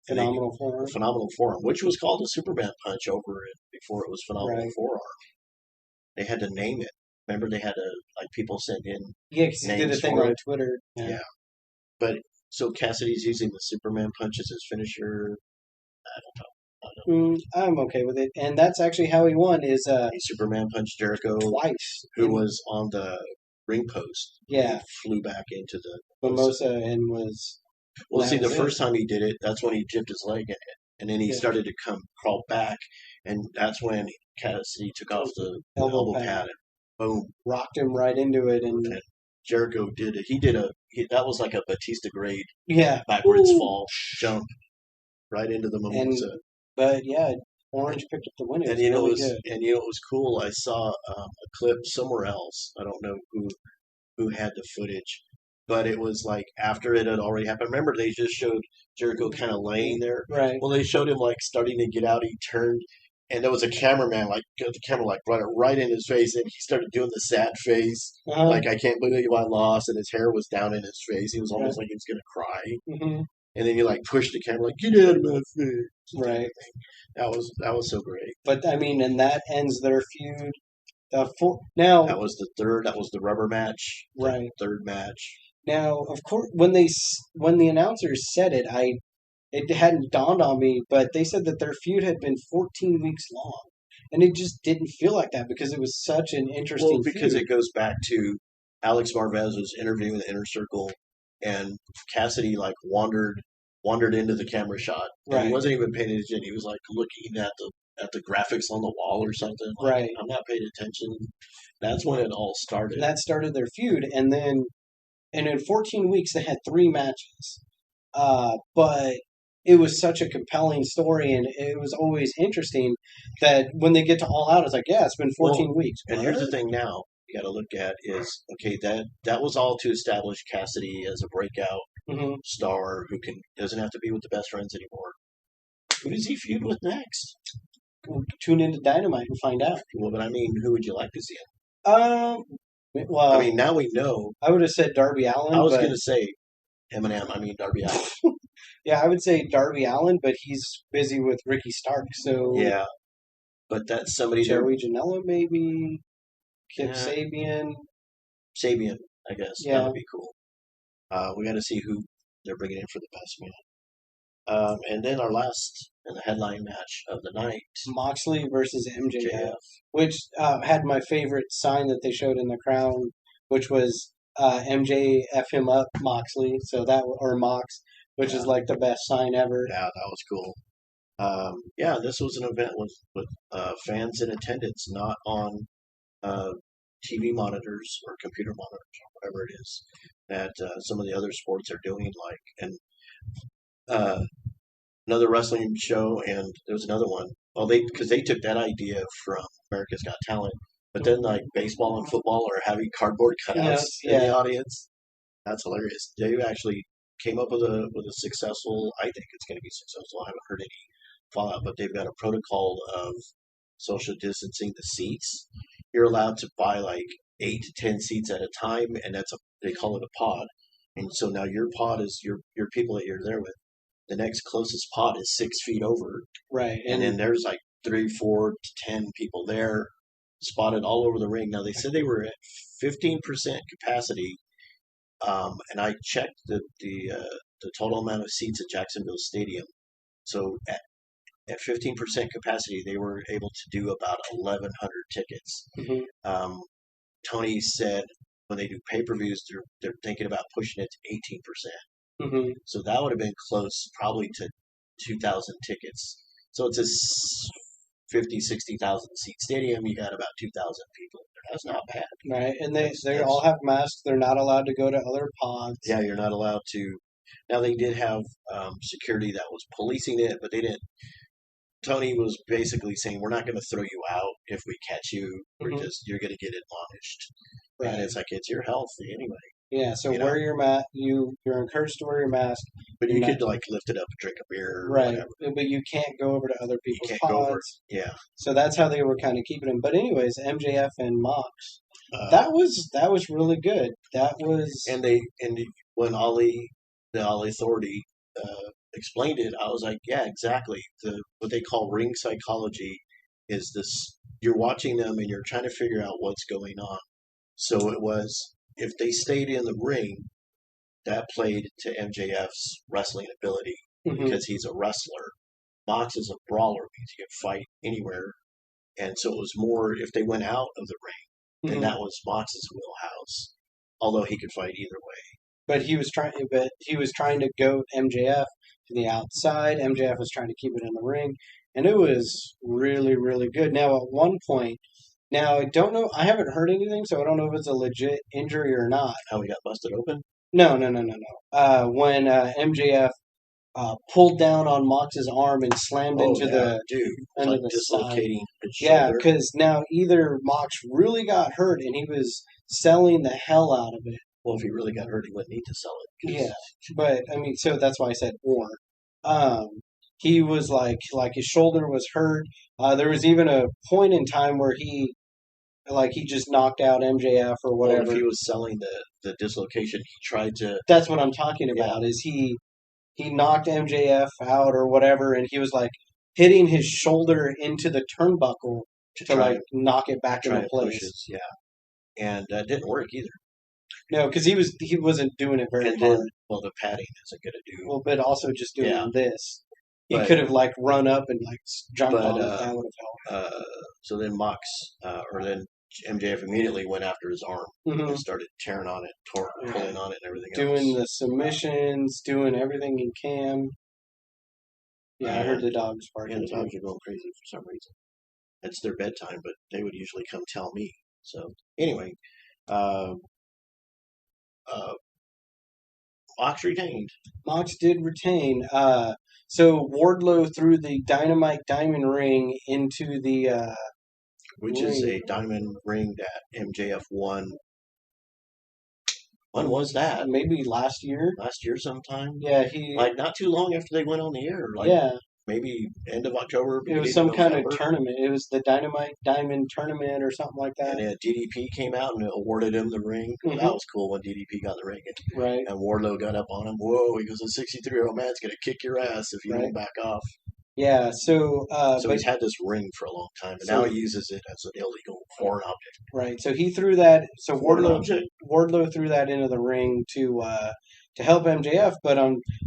phenomenal form. phenomenal forearm, which was called a Superman punch over it before it was phenomenal Right. forearm. They had to name it. Remember, they had to like people sent in. Yeah, because he did a names thing for on it. Twitter. Yeah. But so Cassidy's using the Superman punch as his finisher. I don't know. I'm okay with it, and that's actually how he won. Is He Superman punched Jericho, twice. who was on the ring post. Yeah, He flew back into the Mimosa and was. Well, That see, the was first it. time he did it, that's when he jipped his leg in it, and then he Yeah. started to crawl back, and that's when Cassidy took off the Elbow elbow pad. pad and boom, Rocked him right into it, and and Jericho did it. He did that was like a Batista grade yeah, backwards Woo! fall jump right into the And mimosa. but yeah, Orange picked up the win. It And was you know really it was good. and you know it was cool. I saw a clip somewhere else. I don't know who had the footage, but it was like after it had already happened. Remember, they just showed Jericho kind of laying there. Right. Well, they showed him like starting to get out. He turned, and there was a cameraman like got the camera like right in his face, and he started doing the sad face, like I can't believe I lost, and his hair was down in his face. He was almost like he was gonna cry. Mm-hmm. And then he like pushed the camera like get out of my face. Right. That was so great. But I mean, and that ends their feud. Now, That was the third. That was the rubber match. Right. Third match. Now, of course, when the announcers said it, it hadn't dawned on me, but they said that their feud had been 14 weeks long, and it just didn't feel like that because it was such an interesting. Well, because feud. it goes back to Alex Marvez was interviewing the Inner Circle, and Cassidy like wandered into the camera shot, and Right. he wasn't even paying attention. He was like looking at the graphics on the wall or something. Like, Right. I'm not paying attention. That's when it all started. And that started their feud, and in 14 weeks they had 3 matches, but it was such a compelling story, and it was always interesting that when they get to All Out, it's like, yeah, it's been 14 weeks. And here's the What? thing now you got to look at is okay that was all to establish Cassidy as a breakout Mm-hmm. star who doesn't have to be with the best friends anymore. Who does he feud with next? Tune into Dynamite and find out. Well, but I mean, who would you like to see him? Well, I mean, now we know. I would have said Darby Allin. I was but going to say Eminem. I mean, Darby Allin. yeah, I would say Darby Allin, but he's busy with Ricky Stark. So Yeah, but that's somebody there. Joey Janela, maybe Kip Yeah. Sabian. Sabian, I guess. Yeah. That would be cool. We got to see who they're bringing in for the best man. And then our last and the headline match of the night, Moxley versus MJF, JF. which had my favorite sign that they showed in the crown, which was MJF him up Moxley, so that or Mox, which is like the best sign ever. Yeah, that was cool. Yeah, this was an event with fans in attendance, not on TV monitors or computer monitors or whatever it is that some of the other sports are doing. Like, and another wrestling show, and there was another one. Well, because they took that idea from America's Got Talent, but then like baseball and football are having cardboard cutouts in the audience. That's hilarious. They actually came up with a successful. I think it's going to be successful. I haven't heard any fallout, but they've got a protocol of social distancing the seats. You're allowed to buy like 8 to 10 seats at a time, and they call it a pod. And so now your pod is your people that you're there with. The next closest pod is 6 feet over, Right, and then there's like 3, 4 to 10 people there, spotted all over the ring. Now they said they were at 15% capacity, and I checked the total amount of seats at Jacksonville Stadium. So at 15% capacity, they were able to do about 1,100 tickets. Mm-hmm. Tony said when they do pay-per-views, they're thinking about pushing it to 18%. Mm-hmm. So that would have been close, probably to 2,000 tickets. So it's a 50, 60,000 seat stadium. You got about 2,000 people. That's not bad. Right, and they all have masks. They're not allowed to go to other pods. Yeah, you're not allowed to. Now they did have security that was policing it, but they didn't. Tony was basically saying, "We're not going to throw you out if we catch you. We're you're going to get admonished." Right. And it's like it's your health anyway. Yeah, so wear your mask. You're encouraged to wear your mask, but you could like lift it up, drink a beer, or right? whatever. But you can't go over to other people's pods. Go over. Yeah. So that's how they were kind of keeping him. But anyways, MJF and Mox, that was really good. That was and when the Ali Authority explained it, I was like, yeah, exactly. What they call ring psychology is this: you're watching them and you're trying to figure out what's going on. So it was, if they stayed in the ring, that played to MJF's wrestling ability because he's a wrestler. Mox is a brawler, means you can fight anywhere. And so it was more if they went out of the ring, then Mhm. that was Mox's wheelhouse. Although he could fight either way. But he was trying to go MJF to the outside. MJF was trying to keep it in the ring, and it was really, really good. Now, at one point, now I don't know. I haven't heard anything, so I don't know if it's a legit injury or not. How he got busted open? No, no, no, no, no. When MJF pulled down on Mox's arm and slammed Oh into yeah, dude, into like the side. dislocating his Yeah, shoulder. because now either Mox really got hurt and he was selling the hell out of it. Well, if he really got hurt, he wouldn't need to sell it. 'Cause Yeah, but I mean, so that's why I said or. Um, he was like his shoulder was hurt. There was even a point in time where he just knocked out MJF or Well, if whatever. he was selling the dislocation, he tried to. That's what I'm talking Yeah. about. Is he knocked MJF out or whatever, and he was like hitting his shoulder into the turnbuckle to try like knock it back try into to push place. his, yeah, and that didn't work either. No, because he wasn't doing it very And hard. then, well, the padding isn't going to do. Well, but also just doing Yeah. this. He But- could have like run up and like jumped But, on it. That would have helped. So then Mox, or then MJF immediately went after his arm Mhm. and started tearing on it, Yeah. pulling on it, and everything Doing else. the submissions, doing everything he can. Yeah, I heard the dogs Yeah, barking. the too. dogs are going crazy for some reason. It's their bedtime, but they would usually come tell me. So anyway, uh, uh, Mox retained. Mox did retain. So Wardlow threw the Dynamite Diamond Ring into the. Which is a Ring. diamond ring that MJF won. When was that? Maybe last year. Last year sometime? Yeah, he. Like not too long after they went on the air. Like yeah, maybe end of October, it beginning was some of kind of November. tournament. It was the Dynamite Diamond Tournament or something like that. And then DDP came out and awarded him the ring. Mhm. That was cool when DDP got the ring. Right. And Wardlow got up on him. Whoa, he goes, a 63-year-old man's going to kick your ass if you Right. don't back off. Yeah. So. So but he's had this ring for a long time, and So- now he uses it as an illegal foreign object. right. So he threw that. So Foreign Wardlow. object? Wardlow threw that into the ring to help MJF, but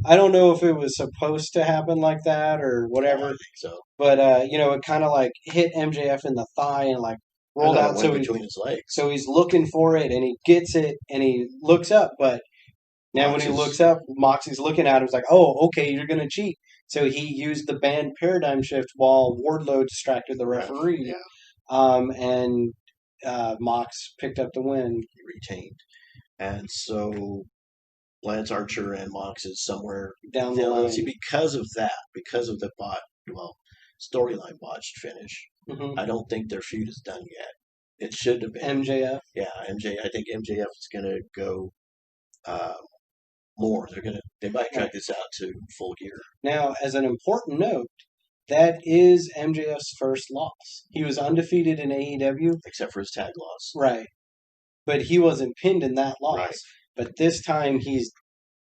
I don't know if it was supposed to happen like that or I whatever. think so. But it kind of like hit MJF in the thigh and like rolled I thought out. it So went between his legs. so he's looking for it and he gets it and he looks up, but now when he Moxie's- looks up, Moxie's looking at him. He's like, "Oh, okay, you're gonna cheat." So he used the banned paradigm shift while Wardlow distracted the referee. Yeah, And Mox picked up the win. he retained. And so Lance Archer and Mox is somewhere Down the Now, line. see, because of the storyline botched finish, Mhm. I don't think their feud is done yet. It should have been. MJF. Yeah, I think MJF is going to go more. They might drag this out to Full Gear. Now, as an important note, that is MJF's first loss. He was undefeated in AEW, Except for his tag loss. right? But he wasn't pinned in that loss. Right. But this time he's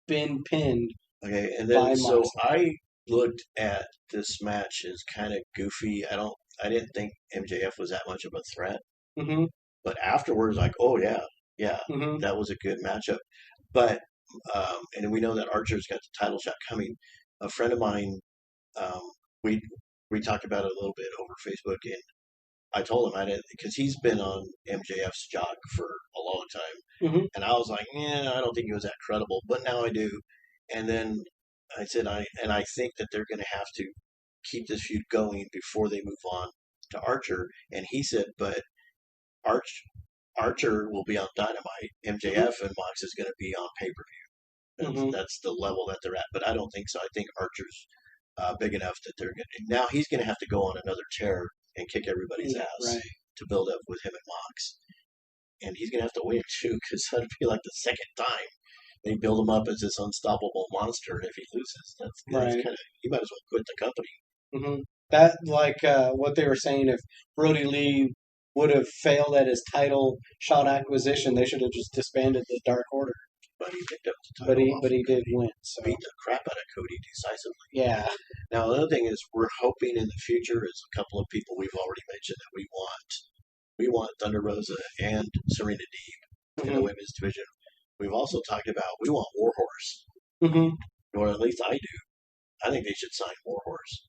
been pinned. Okay, and By then so Mox. I looked at this match as kind of goofy. I didn't think MJF was that much of a threat. hmm But afterwards, like, oh yeah, hmm that was a good matchup. But and we know that Archer's got the title shot coming. A friend of mine, um, we talked about it a little bit over Facebook, and I told him I didn't because he's been on MJF's jock for a long time, hmm and I was like, yeah, I don't think he was that credible, but now I do. And then I said, I think that they're going to have to keep this feud going before they move on to Archer. And he said, but Archer will be on Dynamite. MJF and Mox is going to be on pay per view. Mhm. That's the level that they're at. But I don't think so. I think Archer's big enough that they're going to. Now he's going to have to go on another tear and kick everybody's Yeah, ass right. to build up with him and Mox. And he's going to have to wait too, because that'd be like the second time they build him up as this unstoppable monster. And if he loses, that's Right. kind of he might as well quit the company. hmm That what they were saying. If Brody Lee would have failed at his title shot acquisition, they should have just disbanded the Dark Order. But he picked up the title. But he off did Cody. win. So Beat the crap out of Cody decisively. yeah. Now, another thing is we're hoping in the future is a couple of people we've already mentioned that we want. We want Thunder Rosa and Serena Deeb in the Mhm. women's division. We've also talked about we want Warhorse, hmm or at least I do. I think they should sign Warhorse.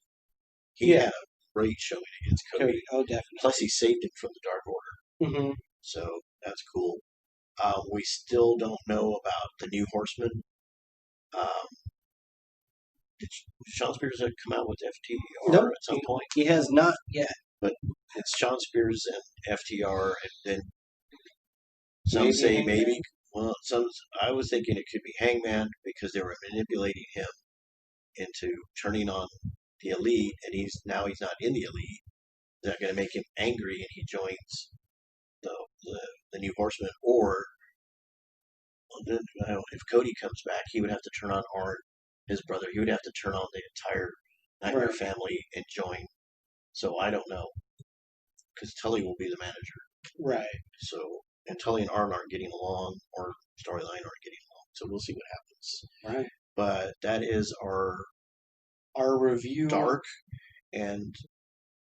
He Yeah. had a great showing against Cody. Cody. Oh, definitely. Plus, he saved him from the Dark Order. Mm-hmm. So that's cool. We still don't know about the New Horseman. Um, did Sean Spears come out with FTR Nope. at some point? He has not yet. But it's Sean Spears and FTR, and then some Maybe say Hangman. maybe. Well, I was thinking it could be Hangman because they were manipulating him into turning on the Elite, and he's not in the Elite. Is that going to make him angry and he joins the the New Horseman? Or then, if Cody comes back, he would have to turn on Arn, his brother. He would have to turn on the entire Nightmare Right. family and join. So I don't know, because Tully will be the manager. Right. So, and Tully and Arn aren't getting along, or storyline aren't getting along. So we'll see what happens. Right. But that is our review. Dark and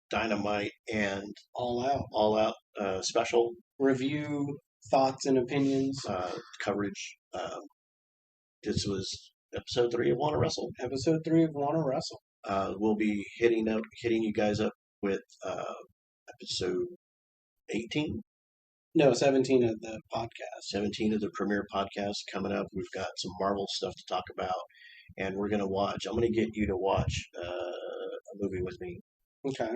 Dynamite and All Out. All Out special Review, thoughts, and opinions. coverage. This was episode 3 of Wanna Wrestle. Episode 3 of Wanna Wrestle. We'll be hitting you guys up with episode 18. No, 17 of the podcast. 17 of the premiere podcast coming up. We've got some Marvel stuff to talk about, and we're going to watch. I'm going to get you to watch a movie with me. Okay.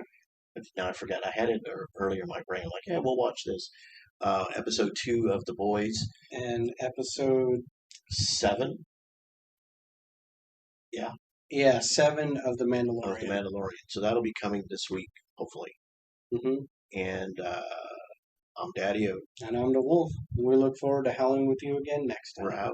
But now I forgot. I had it earlier in my brain. I'm like, yeah, we'll watch this. Episode 2 of The Boys. And episode 7. Yeah. Yeah, 7 of The Mandalorian. Of The Mandalorian. So that'll be coming this week, hopefully. Mm-hmm. And I'm Daddy O. And I'm the Wolf. We look forward to howling with you again next time. We're out.